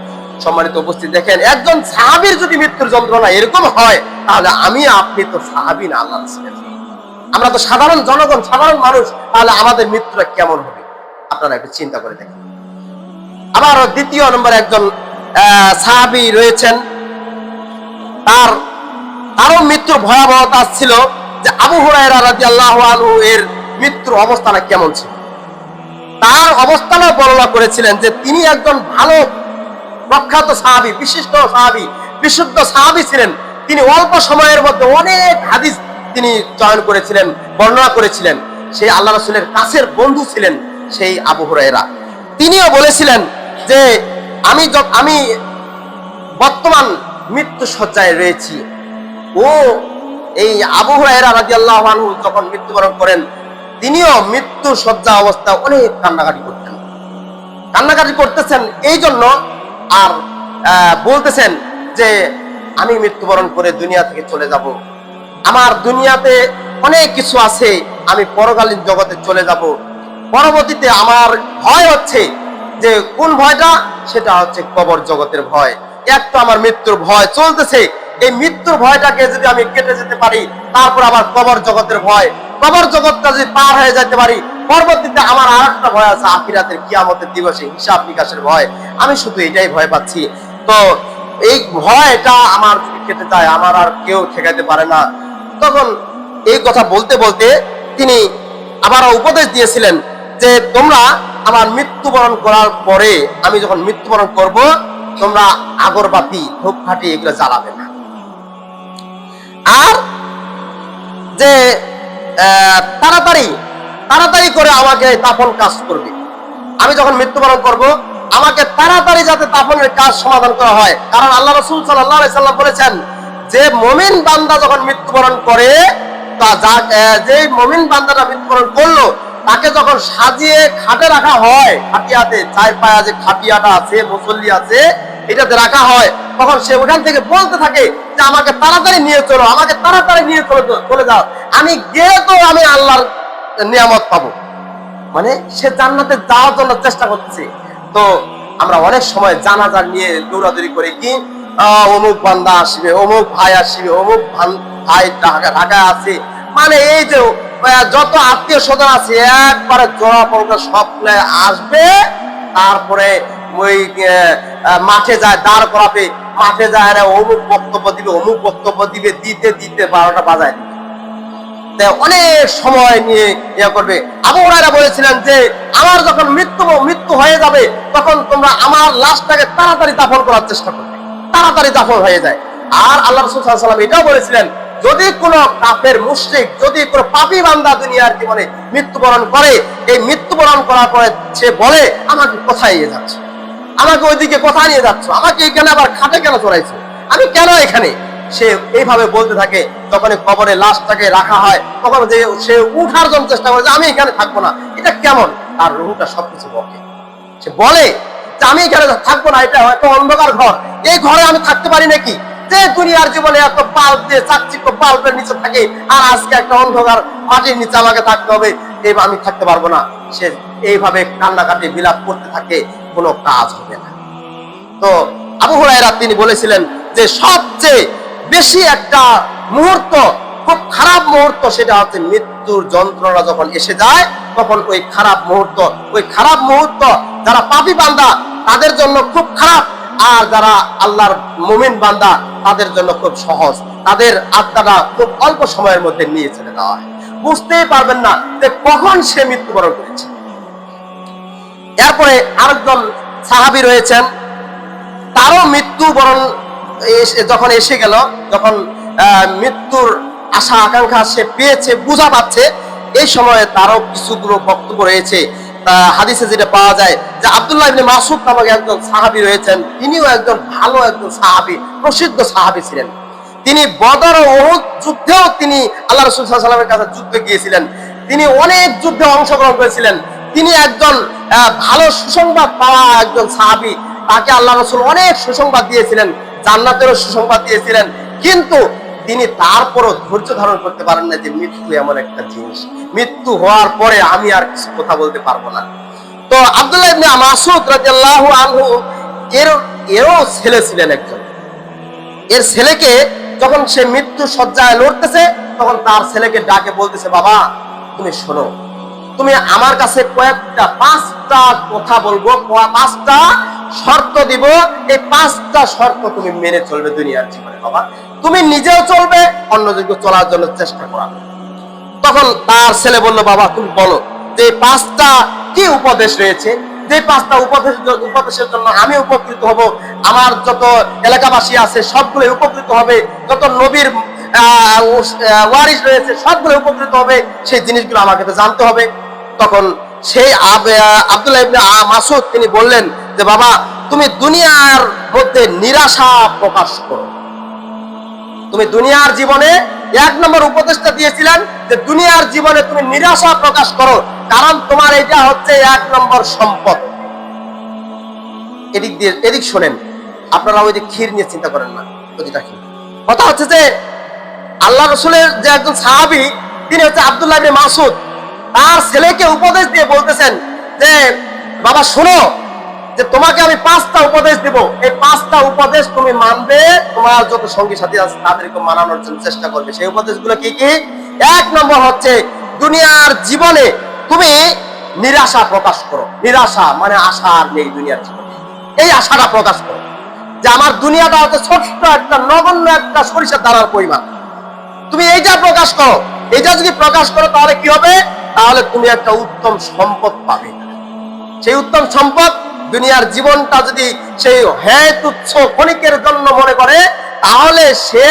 সম্মানিত উপস্থিত, দেখেন একজন সাহাবীর যদি মৃত্যুর যন্ত্রণা এরকম হয়, তাহলে আমি আপনি তো সাহাবী না, আল্লাহ রাসূল, আমরা তো সাধারণ জনগণ, সাধারণ মানুষ, তাহলে আমাদের মৃত্যুটা কেমন হবে আপনারা একটু চিন্তা করে দেখেন। আবার দ্বিতীয় নম্বরে একজন সাহাবী রয়েছেন, তারও মৃত্যুর ভয়াবহতা ছিল, যে আবু হুরায়রা রাদিয়াল্লাহু আনহু এর মৃত্যুর অবস্থাটা কেমন ছিল। তার অবস্থানও বর্ণনা করেছিলেন যে তিনি একজন ভালো প্রখ্যাত সাহাবী, বিশিষ্ট সাহাবী, বিশুদ্ধ সাহাবী ছিলেন। তিনি অল্প সময়ের মধ্যে অনেক হাদিস তিনি চয়ন করেছিলেন, বর্ণনা করেছিলেন। সেই আল্লাহ রাসূলের কাছের বন্ধু ছিলেন সেই আবু হুরায়রা। তিনিও বলেছিলেন যে আমি বর্তমান মৃত্যু শয্যায় রয়েছি। ও এই আবু হুরায়রা রাদিয়াল্লাহু আনহু যখন মৃত্যুবরণ করেন, তিনিও মৃত্যু শয্যা অবস্থা অনেক কান্নাকাটি করতেন, কান্নাকাটি করতেছেন এই জন্য, আর বলতেছেন যে আমি মৃত্যুবরণ করে দুনিয়া থেকে চলে যাব, আমার দুনিয়াতে অনেক কিছু আছে, আমি পরকালীন জগতে চলে যাব। পরবর্তীতে আমার ভয় হচ্ছে, যে কোন ভয়টা, সেটা হচ্ছে কবর জগতের ভয়। এক তো আমার মৃত্যুর ভয় চলতেছে, এই মৃত্যুর ভয়টাকে যদি আমি কেটে যেতে পারি, তারপর আবার কবর জগতের ভয়, কবর জগৎটা যদি পার হয়ে যেতে পারি, পরবর্তীতে আমার আর একটা ভয় আছে, আখিরাতের কিয়ামতের দিবসে হিসাব নিকাশের ভয়। আমি শুধু এটাই ভয় পাচ্ছি। তো এই ভয়টা আমার যদি কেটে যায়, আমার আর কেউ ঠেকাতে পারে না। তখন এই কথা বলতে বলতে তিনি আবারও উপদেশ দিয়েছিলেন যে তোমরা আমার মৃত্যুবরণ করার পরে, আমি যখন মৃত্যুবরণ করব, তোমরা আগরবাতি, ধূপকাঠি এগুলো জ্বালাবে না, আর যে তাড়াতাড়ি করে আমাকে দাফন কাজ করবে। আমি যখন মৃত্যুবরণ করব, আমাকে তাড়াতাড়ি যাতে দাফনের কাজ সমাধান করা হয়। কারণ আল্লাহ রাসূল সাল্লাল্লাহু আলাইহি সাল্লাম বলেছেন যে মুমিন বান্দা যখন মৃত্যুবরণ করে, যে মুমিন বান্দাটা মৃত্যুবরণ করলো, তাকে যখন সাজিয়ে খাটে রাখা হয়, খাটিয়াতে চার পায়া যে খাটিয়াটা আছে, মুসল্লি আছে, এটাতে রাখা হয়, তখন সে ওখান থেকে বলতে থাকে যে আমাকে তাড়াতাড়ি নিয়ে চলো, আমাকে তাড়াতাড়ি নিয়ে চলে যাও, আমি গিয়ে তো আমি আল্লাহর নিয়ামত পাবো। মানে সে জান্নাতে যাওয়ার জন্য চেষ্টা করছে। তো আমরা অনেক সময় জানাজা নিয়ে দৌড়াদৌড়ি করে, কি অমুক বান্দা আসবে, অমুক ভাই আসবে, অমুক ভাই ঢাকায় আছে, মানে এই যে যত আত্মীয় স্বজন আছে একবারে জড়া পড়া সব আসবে, তারপরে ওই মাঠে যায়, দাঁড় করাবে, মাঠে যায় অমুক বক্তব্য দিবে, অমুক বক্তব্য দিবে, দিতে দিতে 12টা বাজায় দিবে, অনেক সময় নিয়ে ইয়ে করবে। আবু হুরায়রা বলেছিলেন যে আমার যখন মৃত্যু হয়ে যাবে, তখন তোমরা আমার লাশটাকে তাড়াতাড়ি দাফন করার চেষ্টা করবে, তাড়াতাড়ি দাফন হয়ে যায়। আর আল্লাহ রাসূল সাল্লাল্লাহু আলাইহি ওয়াসাল্লাম এটাও বলেছিলেন, যদি কোনো কাফের মুশরিক, যদি কোনো পাপী বান্দা দুনিয়ার জীবনে মৃত্যুবরণ করে, এই মৃত্যুবরণ করার পরে সে বলে আমাকে কোথায় নিয়ে যাচ্ছ, আমাকে ওইদিকে কোথায় নিয়ে যাচ্ছ, আমাকে এখানে আবার খাটে কেন চড়াইছো, আমি কেন এখানে, সে এইভাবে বলতে থাকে। যখন কবরে লাশটাকে রাখা হয়, তখন যে সে উঠার জন্য চেষ্টা করে যে আমি এখানে থাকবো না, এটা কেমন, তার রুহটা সবকিছু বকে, সে বলে যে আমি এখানে থাকবো না, এটা হয়তো অন্ধকার ঘর, এই ঘরে আমি থাকতে পারি নাকি, যে দুনিয়ার জীবনে এত বাল্ব দিয়ে চাকচিক্য বাল্বের নিচে থাকে, আর আজকে একটা অন্ধকার মাটির নিচে আমাকে থাকতে হবে, এইভাবে আমি থাকতে পারবো না। সে এইভাবে কান্নাকাটি বিলাপ করতে থাকে, কোনো কাজ হবে না। তো আবু হুরায়রা তিনি বলেছিলেন যে সবচেয়ে বেশি একটা মুহূর্ত, খুব খারাপ মুহূর্ত, সেটা হচ্ছে মৃত্যুর যন্ত্রণা যখন এসে যায়, তখন ওই খারাপ মুহূর্ত যারা পাপী বান্দা তাদের জন্য খুব খারাপ, আর যারা আল্লাহর মুমিন বান্দা তাদের জন্য খুব সহজ, তাদের আত্মাটা খুব অল্প সময়ের মধ্যে নিয়ে চলে যাওয়া হয়, বুঝতেই পারবেন না যে কখন সে মৃত্যুবরণ করেছে। এরপরে আরেকজন সাহাবী রয়েছেন, তারও মৃত্যুবরণ যখন এসে গেল, যখন মৃত্যুর আশা আকাঙ্ক্ষা সে পেয়েছে, বুঝা পাচ্ছে, এই সময়ে তারও কিছুগুলো বক্তব্য রয়েছে। হাদিসে যেটা পাওয়া যায় যে আব্দুল্লাহ ইবনে মাসউদ নামক একজন সাহাবী রয়েছেন, তিনিও একজন ভালো একজন সাহাবী, প্রসিদ্ধ সাহাবী ছিলেন। তিনি বদর ও উহুদ যুদ্ধেও তিনি আল্লাহ রাসূল সাল্লাল্লাহু আলাইহি ওয়াসাল্লামের কাছে যুদ্ধে গিয়েছিলেন, তিনি অনেক যুদ্ধে অংশগ্রহণ করেছিলেন, তিনি একজন ভালো সুসংবাদ পাওয়া একজন সাহাবী, তাকে আল্লাহ রাসূল অনেক সুসংবাদ দিয়েছিলেন, জান্নাতেরও সুসংবাদ দিয়েছিলেন, কিন্তু তিনি তারপরও ধৈর্য ধারণ করতে পারেন না যে মৃত্যু এমন একটা জিনিস, মৃত্যু হওয়ার পরে আমি আর কিছু কথা বলতে পারবো না। তো আব্দুল্লাহ ইবনে মাসউদ রাদিয়াল্লাহু আনহু এরও ছেলে ছিলেন একজন। এর ছেলেকে যখন সে মৃত্যু শয্যায় লড়তেছে, তখন তার ছেলেকে ডাকে বলতেছে, বাবা তুমি শোনো, তুমি আমার কাছে কয়েকটা 5টা কথা বলবো, 5টা শর্ত দিব, এই 5টা শর্ত তুমি মেনে চলবে দুনিয়ার জীবনে। বাবা তুমি নিজেও চলবে, অন্যজনকে চলার জন্য চেষ্টা করা। তখন তার ছেলে বলল, বাবা তুমি বলো যে 5টা কি উপদেশ রয়েছে, যে 5টা উপদেশের জন্য আমি উপকৃত হব, আমার যত এলাকাবাসী আছে সবগুলো উপকৃত হবে, যত নবীর ওয়ারিস রয়েছে সবগুলো উপকৃত হবে, সেই জিনিসগুলো আমাকে তো জানতে হবে। তখন সেই আব্দুল্লাহ ইবনে মাসউদ তিনি বললেন যে, বাবা তুমি দুনিয়ার মধ্যে নিরাশা প্রকাশ করো। তুমি দুনিয়ার জীবনে 1 নম্বর উপদেশটা দিয়েছিলেন যে দুনিয়ার জীবনে তুমি নিরাশা প্রকাশ করো, কারণ তোমার এটা হচ্ছে 1 নম্বর সম্পদ। এদিক শোনেন, আপনারা ওই যে ক্ষীর নিয়ে চিন্তা করেন না, ওইটা কি কথা হচ্ছে যে আল্লাহ রাসূলের যে একজন সাহাবী, তিনি হচ্ছে আব্দুল্লাহ ইবনে মাসউদ, তার ছেলেকে উপদেশ দিয়ে বলতেছেন যে, বাবা শোনো, যে তোমাকে আমি 5টা উপদেশ দেব, এই 5টা উপদেশ তুমি মানবে, তোমার যত সঙ্গী সাথী আছে তাদেরকে মানানোর জন্য চেষ্টা করবে। সেই উপদেশগুলো কি কি? 1 নম্বর হচ্ছে দুনিয়ার জীবনে তুমি নিরাশা প্রকাশ করো। নিরাশা মানে আশা আর নেই দুনিয়ার জীবনে, এই আশাটা প্রকাশ করো যে আমার দুনিয়াটা হচ্ছে ছোট্ট একটা নগণ্য একটা সরিষার দানার পরিমাণ। তুমি এইটা প্রকাশ করো। এইটা যদি প্রকাশ করো তাহলে কি হবে? তাহলে তুমি একটা উত্তম সম্পদ পাবে। সেই উত্তম সম্পদ দুনিয়ার জীবনটা যদি সেই তুচ্ছ ক্ষণিকের জন্য মনে করে, তাহলে সে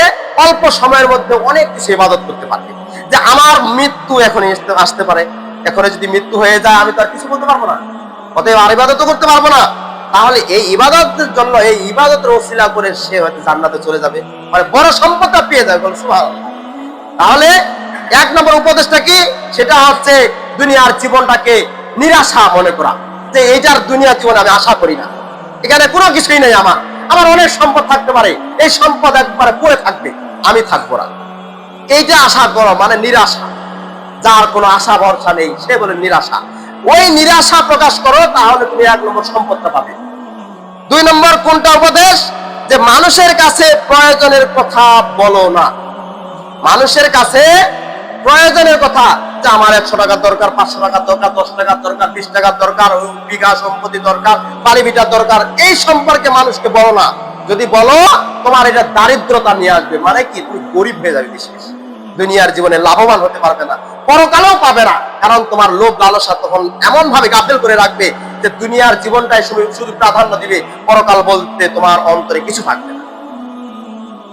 অল্প সময়ের মধ্যে অনেক কিছু ইবাদত করতে পারবে। যে আমার মৃত্যু এখন আসতে পারে, এখন যদি মৃত্যু হয়ে যায় আমি তো আর কিছু বলতে পারবো না, অতএব আর ইবাদতও করতে পারবো না। তাহলে এই ইবাদতের জন্য, এই ইবাদতের ওসিলা করে সে হয়তো জান্নাতে চলে যাবে, মানে বড় সম্পদটা পেয়ে যাবে। সুবহানাল্লাহ। তাহলে 1 নম্বর উপদেশটা কি? সেটা হচ্ছে দুনিয়ার জীবনটাকে নিরাশা মনে করা, যে এইটার দুনিয়ার জীবনে আমি আশা করি না, এখানে কোনো কিছুই নেই, আমার অনেক সম্পদ থাকতে পারে, এই সম্পদ একবারে পড়ে থাকবে, আমি থাকবো না, এইটা আশা করো, মানে নিরাশা। যার কোনো আশা ভরসা নেই সে বলে নিরাশা। ওই নিরাশা প্রকাশ করো, তাহলে তুমি 1 নম্বর সম্পদটা পাবে। 2 নম্বর কোনটা উপদেশ? যে মানুষের কাছে প্রয়োজনের কথা বলো না। মানুষের কাছে প্রয়োজনের কথা, যে আমার 100 টাকার দরকার, 500 টাকার দরকার, 10 টাকার দরকার, 20 টাকার দরকার, বিঘা সম্পত্তি দরকার, বাড়ি ভিটার দরকার, এই সম্পর্কে মানুষকে বলো না। যদি বলো তোমার এটা দারিদ্রতা নিয়ে আসবে, মানে কি তুমি গরিব হয়ে যাবে, বিশেষ দুনিয়ার জীবনে লাভবান হতে পারবে না, পরকালেও পাবে না। কারণ তোমার লোভ লালসা তখন এমন ভাবে গাফেল করে রাখবে যে দুনিয়ার জীবনটাই শুধু প্রাধান্য দিবে, পরকাল বলতে তোমার অন্তরে কিছু থাকবে না।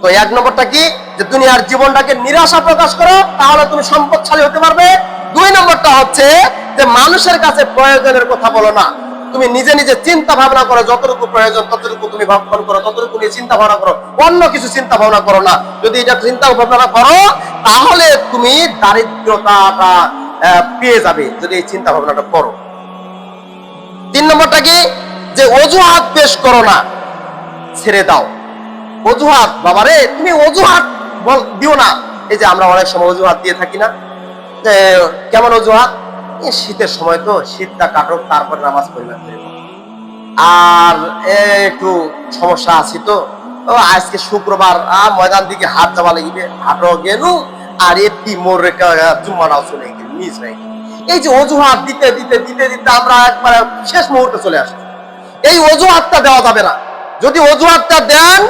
তো 1 নম্বরটা কি? যে দুনিয়ার জীবনটাকে নিরাশা প্রকাশ করো, তাহলে তুমি সম্পদশালী হতে পারবে। 2 নম্বরটা হচ্ছে যে মানুষের কাছে প্রয়োজনের কথা বলো না। তুমি নিজে নিজে চিন্তা ভাবনা করো, যতটুকু প্রয়োজন ততটুকু তুমি ভাবনা করো, ততটুকু নিয়ে চিন্তা ভাবনা করো, অন্য কিছু চিন্তা ভাবনা করো না। যদি এটা চিন্তা ভাবনা করো তাহলে তুমি দারিদ্রতাটা পেয়ে যাবে, যদি এই চিন্তা ভাবনাটা করো। 3 নম্বরটা কি? যে অজুহাত পেশ করো না, ছেড়ে দাও অজুহাত। বাবারে তুমি অজুহাত দিও না। এই যে আমরা অনেক সময় অজুহাত দিয়ে থাকি না, যে কেমন অজুহাত? শীতের সময় তো, শীতটা কাটুক তারপর নামাজ পরিবার করব, আর একটু সমস্যা আছে তো, আজকে শুক্রবার ময়দান দিকে হাট যাওয়া লাগবে, হাটও গেল, আর এটি মোর জুম্মাটাও চলে গেল, মিস হয়ে গেল। এই যে অজুহাত দিতে দিতে দিতে দিতে আমরা একবারে শেষ মুহূর্তে চলে আসছি। এই অজুহাতটা দেওয়া যাবে না। যদি অজুহাতটা দেন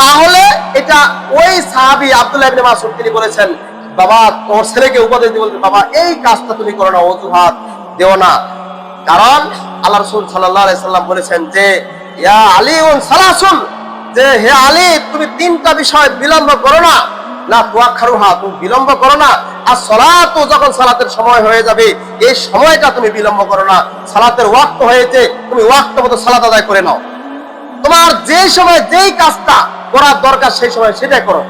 তাহলে এটা ওই সাহাবী আব্দুল্লাহ ইবনে মাসউদ তিনি বলেছেন, বাবা তোর ছেলেকে উপদেশ দিয়ে বলতে, বাবা এই কাজটা তুমি করো না, অজুহাত দেও না। কারণ আল্লাহ রাসূল সাল্লাল্লাহু আলাইহি সাল্লাম বলেছেন যে ইয়া আলীউন সালাসুন, যে হে আলী তুমি 3টা বিষয় বিলম্ব করো না, লা তুআখারুহা, তুমি বিলম্ব করো না। আর সালাত, যখন সালাতের সময় হয়ে যাবে এই সময়টা তুমি বিলম্ব করো না। সালাতের ওয়াক্ত হয়েছে, তুমি ওয়াক্ত মতো সালাত আদায় করে নাও। তোমার যে সময় যেই কাজটা করার দরকার সেই সময় সেটাই করো।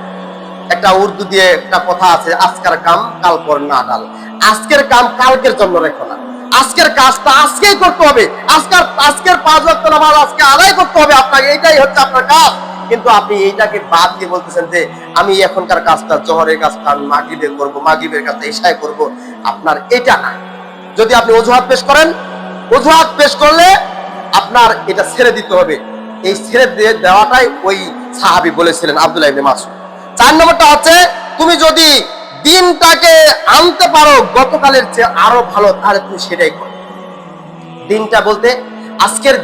একটা উর্দু দিয়ে একটা কথা আছে, আজকের কাম কাল পর না ডাল। আজকের কাম কালকের জন্য রেখো না, আজকের কাজটা আজকেই করতে হবে, আজকের 5 ওয়াক্ত নামাজ আজকে আদায় করতে হবে আপনাকে, এটাই হচ্ছে আপনার কাজ। কিন্তু আপনি এইটাকে বাদ দিয়ে বলতেছেন যে আমি এখনকার কাজটা জোহরের কাজটা আমি মাগরিবে করব, মাগরিবের কাজটা ইশায় করব। আপনার এটা না। যদি আপনি অজুহাত পেশ করেন, অজুহাত পেশ করলে আপনার এটা ছেড়ে দিতে হবে। এই ছেড়ে দিয়ে দেওয়াটাই ওই সাহাবী বলেছিলেন আব্দুল্লাহ ইবনে মাসউদ। 4 নম্বরটা হচ্ছে তুমি যদি দিনটাকে আনতে পারো গতকালের চেয়ে আরো ভালো, তাহলে তুমি সেটাই করো। দিনটা বলতে আজকের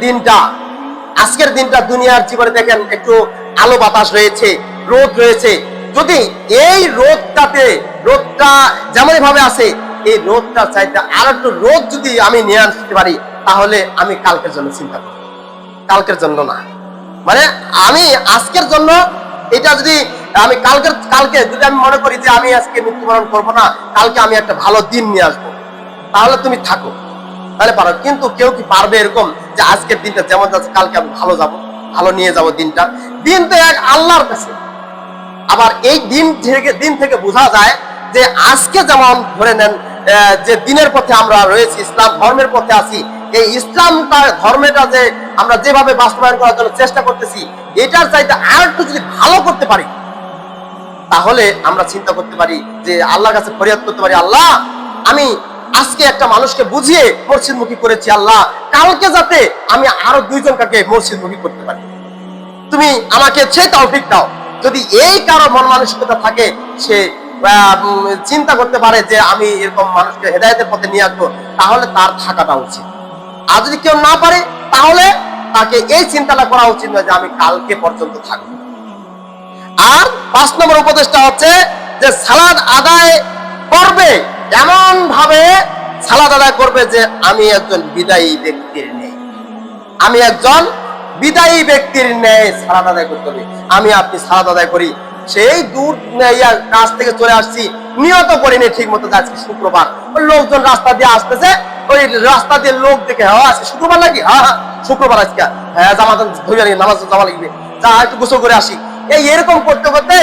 দিনটা দুনিয়ার জীবনে দেখেন একটু আলো বাতাস রয়েছে, রোদ রয়েছে। যদি এই রোদটা যেমন ভাবে আছে, এই রোদটা চাইতে আর একটু রোদ যদি আমি নিয়ে আসতে পারি, তাহলে আমি কালকের জন্য চিন্তা করব, কালকের জন্য না। মানে আমি আজকের জন্য এটা যদি আমি কালকে যদি আমি মনে করি যে আমি আজকে মৃত্যুবরণ করবো না, কালকে আমি একটা ভালো দিন নিয়ে আসবো, তাহলে তুমি থাকো, তাহলে পারো। কিন্তু কেউ কি পারবে এরকম যে আজকের দিনটা যেমন যাচ্ছে কালকে আমি ভালো নিয়ে যাব দিনটা? দিন তো এক আল্লাহর কাছে। আবার এই দিন থেকে বোঝা যায় যে আজকে যেমন ধরে নেন যে দিনের পথে আমরা রয়েছি, ইসলাম ধর্মের পথে আছি, এই ইসলামটা ধর্মটা যে আমরা যেভাবে বাস্তবায়ন করার জন্য চেষ্টা করতেছি, এটার চাইতে আর একটু যদি ভালো করতে পারি, তাহলে আমরা চিন্তা করতে পারি যে আল্লাহর কাছে ফরিয়াদ করতে পারি, আল্লাহ আমি আজকে একটা মানুষকে বুঝিয়ে মসজিদমুখী করেছি, আল্লাহ কালকে যাতে আমি আরো 2 জনকে মসজিদমুখী করতে পারি, তুমি আমাকে সেই তৌফিক দাও। যদি এই কারো মন মানসিকতা থাকে, সে চিন্তা করতে পারে যে আমি এরকম মানুষকে হেদায়েতের পথে নিয়ে আসবো, তাহলে তার থাকাটা উচিত। আর যদি কেউ না পারে, তাহলে তাকে এই চিন্তাটা করা উচিত নয় যে আমি কালকে পর্যন্ত থাকবো। আর 5 নম্বর উপদেশটা হচ্ছে যে সালাত আদায় করবে এমন ভাবে সালাত আদায় করবে যে আমি একজন বিদায়ী ব্যক্তির ন্যায় সালাত আদায় করতে হবে। আমি আপনি সালাত আদায় করি, সেই দূর কাজ থেকে চলে আসছি, নিয়ত করিনি ঠিক মতো, আজকে শুক্রবার, ওই লোকজন রাস্তা দিয়ে আসতেছে, ওই রাস্তা দিয়ে লোক দেখে আজকে শুক্রবার নাকি, হ্যাঁ শুক্রবার আজকে, হ্যাঁ জামাত ধরে নামাজ যাওয়া লাগবে, যা একটু গোসল করে আসি। এরকম করতে করতে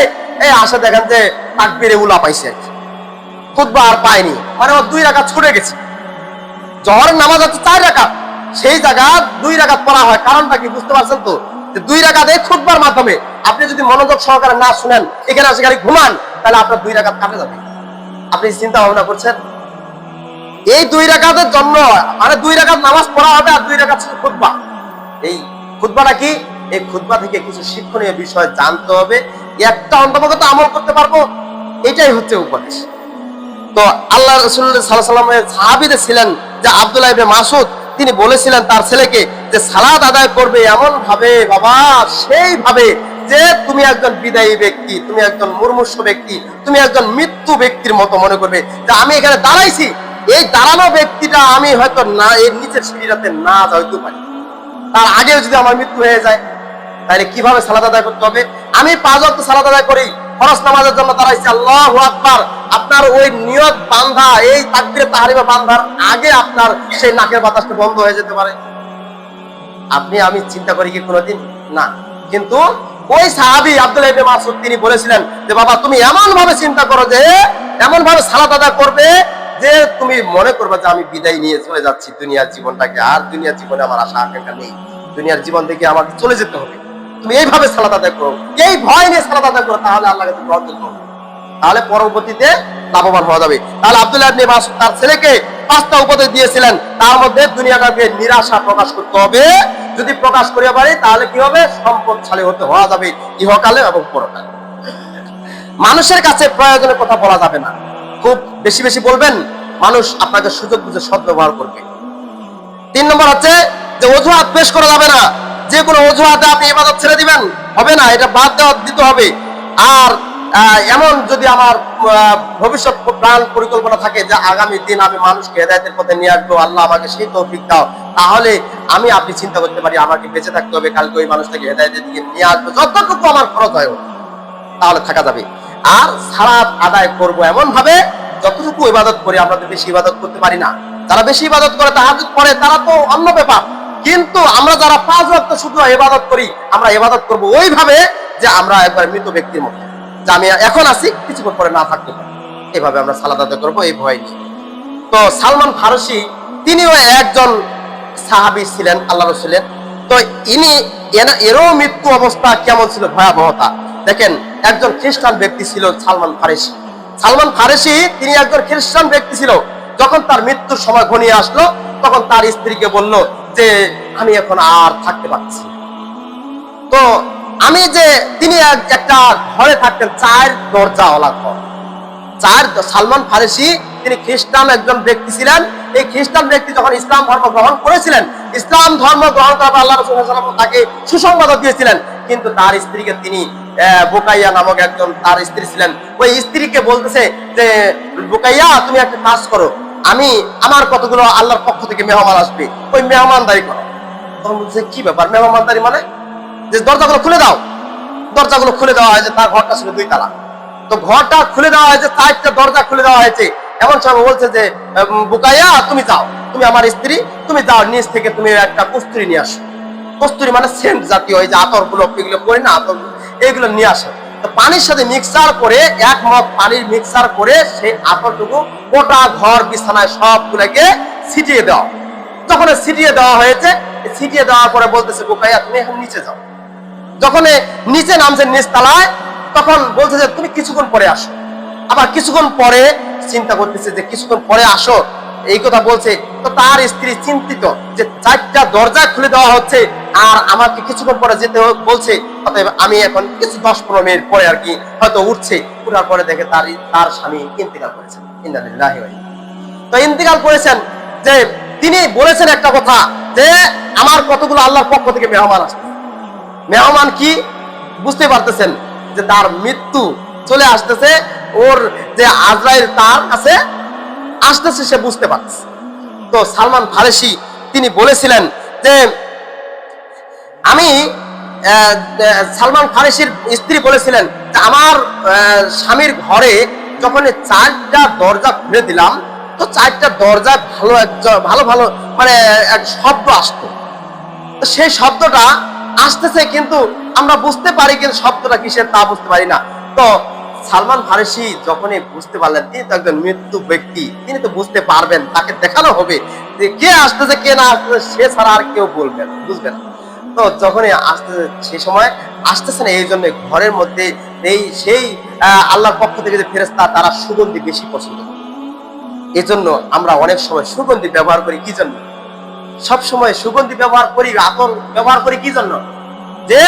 এই আসা দেখেন যে তাকবীরে উলা পাইছে, খুতবা আর পায়নি, মানে ও 2 রাকাত ছুটে গেছে। জোহরের নামাজ হচ্ছে 4 রাকাত, সেই জায়গা 2 রাকাত পড়া হয়। কারণটা কি বুঝতে পারছেন তো? যে 2 রাকাত এই খুতবার মাধ্যমে আপনি যদি মনোযোগ সহকারে না শুনেন, এখানে সেখানে ঘুমান, তাহলে আপনার 2 রাকাত কাটে যাবে। আপনি চিন্তা ভাবনা করছেন এই 2 রাকাতের জন্য, মানে 2 রাকাত নামাজ পড়া হবে আর 2 রাকাত শুধু খুতবা। এই খুতবাটা কি? এই খুতবা থেকে কিছু শিক্ষণীয় বিষয় জানতে হবে, একটা অন্তর্গত আমল করতে পারবো, এটাই হচ্ছে উপদেশ। তো আল্লাহ রাসূল সাল্লাল্লাহু আলাইহি ওয়াসাল্লামের সাহাবীদের ছিলেন যে আব্দুল্লাহ ইবনে মাসউদ, তিনি বলেছিলেন তার ছেলেকে যে সালাত আদায় করবে এমন ভাবে, বাবা সেইভাবে যে তুমি একজন বিদায়ী ব্যক্তি, তুমি একজন মুমূর্ষু ব্যক্তি, তুমি একজন মৃত্যু ব্যক্তির মতো মনে করবে যে আমি এখানে দাঁড়াইছি, এই দাঁড়ানো ব্যক্তিটা আমি হয়তো না এর নিচের সিঁড়িটাতে না যাইতে পারি, তার আগেও যদি আমার মৃত্যু হয়ে যায়, তাহলে কিভাবে সালাত আদায় করতে হবে? আমি 5 ওয়াক্ত সালাত আদায় করি, ফরজ নামাজের জন্য দাঁড়াইছি, আল্লাহু আকবার, আপনার ওই নিয়ত বান্ধা, এই তাকবীরে তাহরিমা বান্ধার আগে আপনার সেই নাকের বাতাসটা বন্ধ হয়ে যেতে পারে। আমি চিন্তা করি কি কোনোদিন? না। কিন্তু ওই সাহাবী আব্দুল্লাহ ইবনে মাসউদ তিনি বলেছিলেন যে বাবা তুমি এমন ভাবে চিন্তা করো, যে এমন ভাবে সালাত আদায় করবে যে তুমি মনে করবে যে আমি বিদায় নিয়ে চলে যাচ্ছি দুনিয়ার জীবনটাকে, আর দুনিয়ার জীবনে আমার আশা আকাঙ্ক্ষা নেই, দুনিয়ার জীবন থেকে আমাকে চলে যেতে হবে। তুমি এইভাবে সালাত আদায় করো, এই ভয় নিয়ে সালাত আদায় করো, তাহলে আল্লাহর কাছে গ্রহণ করবে, তাহলে পরবর্তীতে লাভবান হওয়া যাবে। তাহলে আব্দুল্লাহ ইবনে মাসউদ তার ছেলেকে 5টা উপদেশ দিয়েছিলেন, তার মধ্যে দুনিয়াটাকে নিরাশা প্রকাশ করতে হবে, যদি প্রকাশ করিয়া পারি তাহলে কি হবে? সম্পদশালী হওয়া যাবে ইহকালে এবং পরকালে। মানুষের কাছে প্রয়োজনের কথা বলা যাবে না, খুব বেশি বেশি বলবেন, মানুষ আপনাকে সুযোগ বুঝে সদ্ব্যবহার করবে। 3 নম্বর হচ্ছে যে অজুহাত পেশ করা যাবে না, যে কোনো অজুহাতে আপনি ইবাদত ছেড়ে দিবেন, হবে না, এটা বাদ দিতে হবে। আর এমন যদি আমার ভবিষ্যৎ প্ল্যান পরিকল্পনা থাকে যে আগামী দিন আমি মানুষকে হেদায়েতের পথে নিয়ে আসবো, আল্লাহ আমাকে সেই তৌফিক দাও, তাহলে আপনি চিন্তা করতে পারি আমাকে বেঁচে থাকতে হবে, কালকে ওই মানুষটাকে হেদায়েতের দিকে নিয়ে আসবো, যতটুকু আমার খরচ হয় তাহলে থাকা যাবে। আর সালাত আদায় করব এমন ভাবে যতটুকু ইবাদত করি, আমরা তো বেশি ইবাদত করতে পারি না, যারা বেশি ইবাদত করে তাহাজ্জুদ পড়ে তারা তো অন্য ব্যাপার, কিন্তু আমরা যারা 5 ওয়াক্ত শুধু ইবাদত করি, আমরা ইবাদত করব ওইভাবে যে আমরা একবার মৃত ব্যক্তির মতো, যে আমি এখন আছি কিছুক্ষণ পরে না থাকতে পারি, এইভাবে আমরা সালাত আদায় করবো এই ভয় নিয়ে। তো সালমান ফারসি তিনিও একজন সাহাবী ছিলেন আল্লাহ রাসূলের। তো এরও মৃত্যু অবস্থা কেমন ছিল, ভয়াবহতা দেখেন। একজন খ্রিস্টান ব্যক্তি ছিল সালমান ফারেসি। সালমান ফারেসি তিনি একজন খ্রিস্টান ব্যক্তি ছিল। যখন তার মৃত্যুর সময় ঘনিয়ে আসলো, তখন তার স্ত্রীকে বলল যে আমি এখন আর থাকতে পারছি। তো আমি যে তিনি একটা ঘরে থাকতেন, 4 দরজাওয়ালা ঘর। সালমান ফারেসি তিনি খ্রিস্টান একজন ব্যক্তি ছিলেন। এই খ্রিস্টান ব্যক্তি যখন ইসলাম ধর্ম গ্রহণ করেছিলেন, ইসলাম ধর্ম গ্রহণ করার পর আল্লাহ রাসূল সাল্লাল্লাহু আলাইহি ওয়াসাল্লাম তাকে সুসংবাদ দিয়েছিলেন। কিন্তু তার স্ত্রীকে তিনি বুকাইয়া নামক একজন তার স্ত্রী ছিলেন, ওই স্ত্রীকে বলতেছে যে বুকাইয়া তুমি একটা কাজ করো, আমার কতগুলো আল্লাহর পক্ষ থেকে মেহমান আসবে, ওই মেহমানদারি করো। তখন বলছে কি ব্যাপার মেহমানদারি মানে? যে দরজাগুলো খুলে দাও। দরজাগুলো খুলে দেওয়া হয়েছে। তার ঘরটা ছিল 2 তালা। তো ঘরটা খুলে দেওয়া হয়েছে, 4টা দরজা খুলে দেওয়া হয়েছে। এমন সময় বলছে যে বুকাইয়া তুমি যাও, তুমি আমার স্ত্রী, তুমি যাও, নিচ থেকে তুমি একটা কস্তুরী নিয়ে আসো। কস্তুরী মানে সেন্ট জাতীয়, এই যে আতরগুলো এগুলো পরে না, আতর এইগুলো নিয়ে আসো। তো পানির সাথে মিক্সার করে, 1 মগ পানির মিক্সার করে সেই আতরটুকু গোটা ঘর বিছানায় সবগুলোকে ছিটিয়ে দেওয়া। যখন ছিটিয়ে দেওয়া হয়েছে, ছিটিয়ে দেওয়ার পরে বলতেছে বুকাইয়া তুমি এখন নিচে যাও। যখন নিচে নামছে নিচ তলায়, তখন বলছে যে তুমি কিছুক্ষণ পরে আসো। আবার কিছুক্ষণ পরে চিন্তা করতেছে যে কিছুক্ষণ পরে আসো, এই কথা বলছে। তো তার স্ত্রী চিন্তিত যে 4টা দরজা খুলে দেওয়া হচ্ছে আর আমাকে কিছুক্ষণ পরে যেতে বলছে, অতএব আমি এখন কিছু 10-15 মিনিট পরে আর কি হয়তো উঠছে। উঠার পরে দেখে তার স্বামী ইন্তেকাল করেছেন। ইন্না লিল্লাহি ওয়া ইন্না ইলাইহি রাজিউন। তো ইন্তেকাল করেছেন যে তিনি বলেছেন একটা কথা যে আমার কতগুলো আল্লাহর পক্ষ থেকে মেহমান আসছে। মেহমান কি বুঝতে পারতেছেন যে তার মৃত্যু চলে আসতেছে, ওর যে আজরাইল তার কাছে আসতেছে সে বুঝতে পারছে। তো সালমান ফারেসি তিনি বলেছিলেন যে সালমান ফারেসির স্ত্রী বলেছিলেন যে আমার স্বামীর ঘরে যখন 4টা দরজা খুলে দিলাম, তো 4টা দরজায় ভালো ভালো মানে এক শব্দ আসতো। সেই শব্দটা আসতেছে কিন্তু আমরা বুঝতে পারি, কিন্তু শব্দটা কিসের তা বুঝতে পারি না। তো সালমান ফারেসি যখনই বুঝতে পারলেন তিনি তো একজন মৃত্যু ব্যক্তি, তিনি তো বুঝতে পারবেন, তাকে দেখানো হবে যে কে আসতেছে কে না আসতেছে, সে ছাড়া আর কেউ বুঝবেন। তো যখনই আসতেছে সেই সময় আসতেছে না, এই জন্য ঘরের মধ্যে সেই আল্লাহর পক্ষ থেকে যে ফেরেশতা তারা সুগন্ধি বেশি পছন্দ করে। এই জন্য আমরা অনেক সময় সুগন্ধি ব্যবহার করি কি জন্য? সব সময় সুগন্ধি ব্যবহার করি, আতর ব্যবহার করি কি জন্য? যে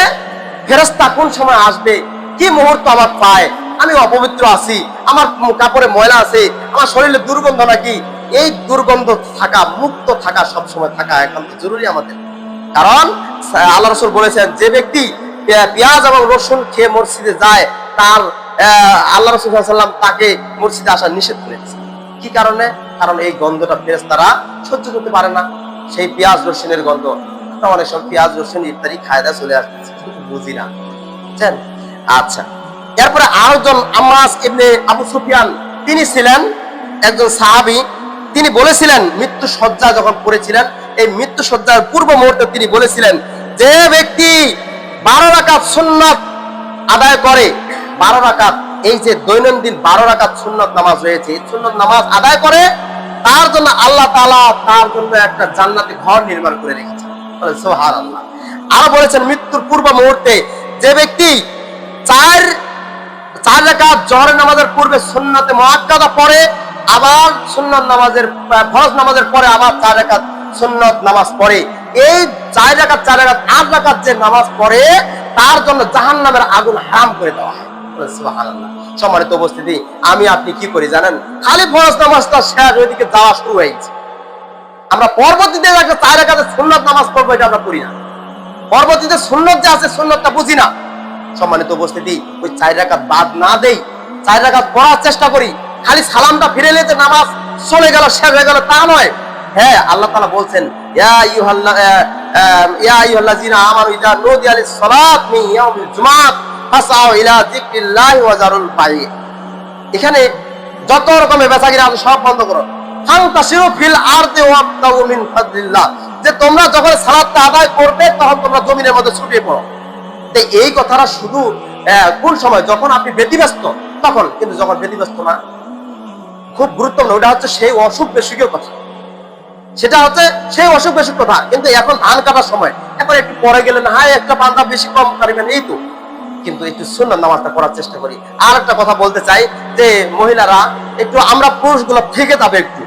ফেরেশতা কোন সময় আসবে, কি মুহূর্ত আমার পায়, আমি অপবিত্র আছি, আমার কাপড়ে ময়লা আছে, আমার শরীরে দুর্গন্ধ নাকি, এই দুর্গন্ধ থাকা, মুক্ত থাকা, সবসময় থাকা একান্ত জরুরি আমাদের। কারণ আল্লাহ রাসূল বলেছেন যে ব্যক্তি পেঁয়াজ এবং রসুন খেয়ে মসজিদে যায়, তার আল্লাহ রাসূল সাল্লাল্লাহু আলাইহি ওয়াসাল্লাম তাকে মসজিদে আসা নিষেধ করেছে। কি কারণে? কারণ এই গন্ধটা ফেরেশতারা সহ্য করতে পারে না, সেই পেঁয়াজ রসুনের গন্ধ। অনেক সব পেঁয়াজ রসুন ইত্যাদি খায়দা চলে আসতেছে, কিন্তু বুঝি না, বুঝছেন? আচ্ছা, এরপরে আরেকজন আম্মাস ইবনে আবু সুফিয়ান, তিনি ছিলেন একজন সাহাবী। তিনি বলেছিলেন মৃত্যু শয্যা যখন পড়েছিলেন, এই মৃত্যু শয্যার পূর্ব মুহূর্তে তিনি বলেছিলেন যে ব্যক্তি 12 রাকাত সুন্নাত আদায় করে, 12 রাকাত, এই যে দৈনন্দিন 12 রাকাত সুন্নাত নামাজ রয়েছে, এই সুন্নাত নামাজ আদায় করে, তার জন্য আল্লাহ তাআলা তার জন্য একটা জান্নাতে ঘর নির্মাণ করে রেখেছেন। সুবহানাল্লাহ। আর বলেছেন মৃত্যুর পূর্ব মুহূর্তে যে ব্যক্তি 4 রাকাত জোহরের নামাজের পূর্বে সুন্নাতে মুআক্কাদা পড়ে, আবার সুন্নাত নামাজের ফরজ নামাজের পরে আবার 4 রাকাত সুন্নাত নামাজ পড়ে, এই 4 রাকাত 8 রাকাত যে নামাজ পড়ে তার জন্য জাহান্নামের আগুন হারাম করে দেওয়া হয়। সুবহানাল্লাহ। সম্মানিত উপস্থিতি, আমি আপনি কি করি জানেন? খালি ফরজ নামাজটা শেষ, ওইদিকে যাওয়া শুরু হয়েছে। আমরা পরবর্তীতে 4 রাকাতের সুন্নাত নামাজ পড়বো, এটা আমরা করি না। পরবর্তীতে সুন্নাত যে আছে সুন্নাতটা বুঝি না। সম্মানিত উপস্থিতি, ওই 4 রাকাত বাদ না দেই, 4 রাকাত পড়ার চেষ্টা করি। খালি সালামটা ফিরে এলে যে নামাজ চলে গেল, শেষ হয়ে গেল, তা নয়। হ্যাঁ, আল্লাহ তাআলা বলছেন ইয়া আইয়ুহাল্লাযীনা আমানু ইযা নুদিয়া লিস-সালাত মিন ইয়াউমিল জুমআহ ফাসআউ ইলা যিকরিল্লাহি ওয়া যারুল বাই'। এখানে যত রকমের বেচাকেনা আছে সব বন্ধ করো। ফান্তাশিরু ফিল আরদি ওয়াবতাগু মিন ফাদলিল্লাহ, যে তোমরা যখন সালাতটা আদায় করবে তখন তোমরা জমিনের মধ্যে ছড়িয়ে পড়ো। তো এই কথাটা শুধু কোন সময়? যখন আপনি ব্যতিব্যস্ত তখন, কিন্তু যখন ব্যতিব্যস্ত না, খুব গুরুত্বপূর্ণ। ওটা হচ্ছে সেই অসুখ বেসুখের কথা। সেটা হচ্ছে সেই অসুখ বিসুখ কথা। কিন্তু এখন ধান কাটার সময়, এখন একটু পরে গেলে না হয় একটা বান্দা বেশি কম পারবেন, এই তো। কিন্তু একটু সুন্নাত নামাজটা করার চেষ্টা করি। আর একটা কথা বলতে চাই যে মহিলারা একটু, আমরা পুরুষগুলো থেকে যাবে, একটু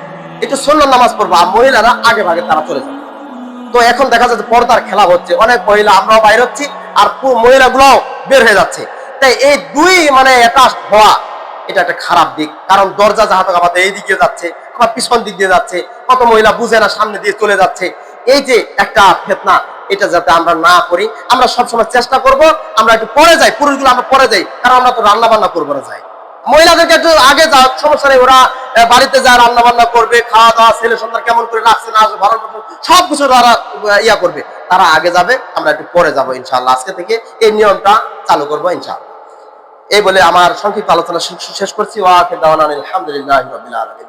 একটু সুন্নাত নামাজ পড়বো, আর মহিলারা আগে ভাগে তারা চলে যাবে। তো এখন দেখা যাচ্ছে পর্দার খেলা হচ্ছে, অনেক মহিলা, আমরাও বাইর হচ্ছি আর মহিলাগুলোও বের হয়ে যাচ্ছে। তাই এই দুই মানে অ্যাটাচ হওয়া, এটা একটা খারাপ দিক। কারণ দরজা যাহাতে আমাদের এই দিকে যাচ্ছে, আবার পিছন দিক দিয়ে যাচ্ছে, কত মহিলা বুঝে না সামনে দিয়ে চলে যাচ্ছে। এই যে একটা ফিতনা, এটা যাতে আমরা না করি, আমরা সবসময় চেষ্টা করব আমরা একটু পরে যাই, পুরুষগুলো আমরা পরে যাই, কারণ আমরা তো রান্না বান্না করবো না যাই। মহিলাদেরকে একটু আগে যাওয়া, সমস্যা নেই, ওরা বাড়িতে যা রান্না বান্না করবে, খাওয়া দাওয়া, ছেলে সন্তান কেমন করে রাখছে না ভালো সবকিছু তারা ইয়া করবে, তারা আগে যাবে, আমরা একটু পরে যাবো ইনশাআল্লাহ। আজকে থেকে এই নিয়মটা চালু করবো ইনশাআল্লাহ। এই বলে আমার সংক্ষিপ্ত আলোচনা শেষ করছি। ওয়া আখিরু দাওয়ানা আলহামদুলিল্লাহি রাব্বিল আলামিন।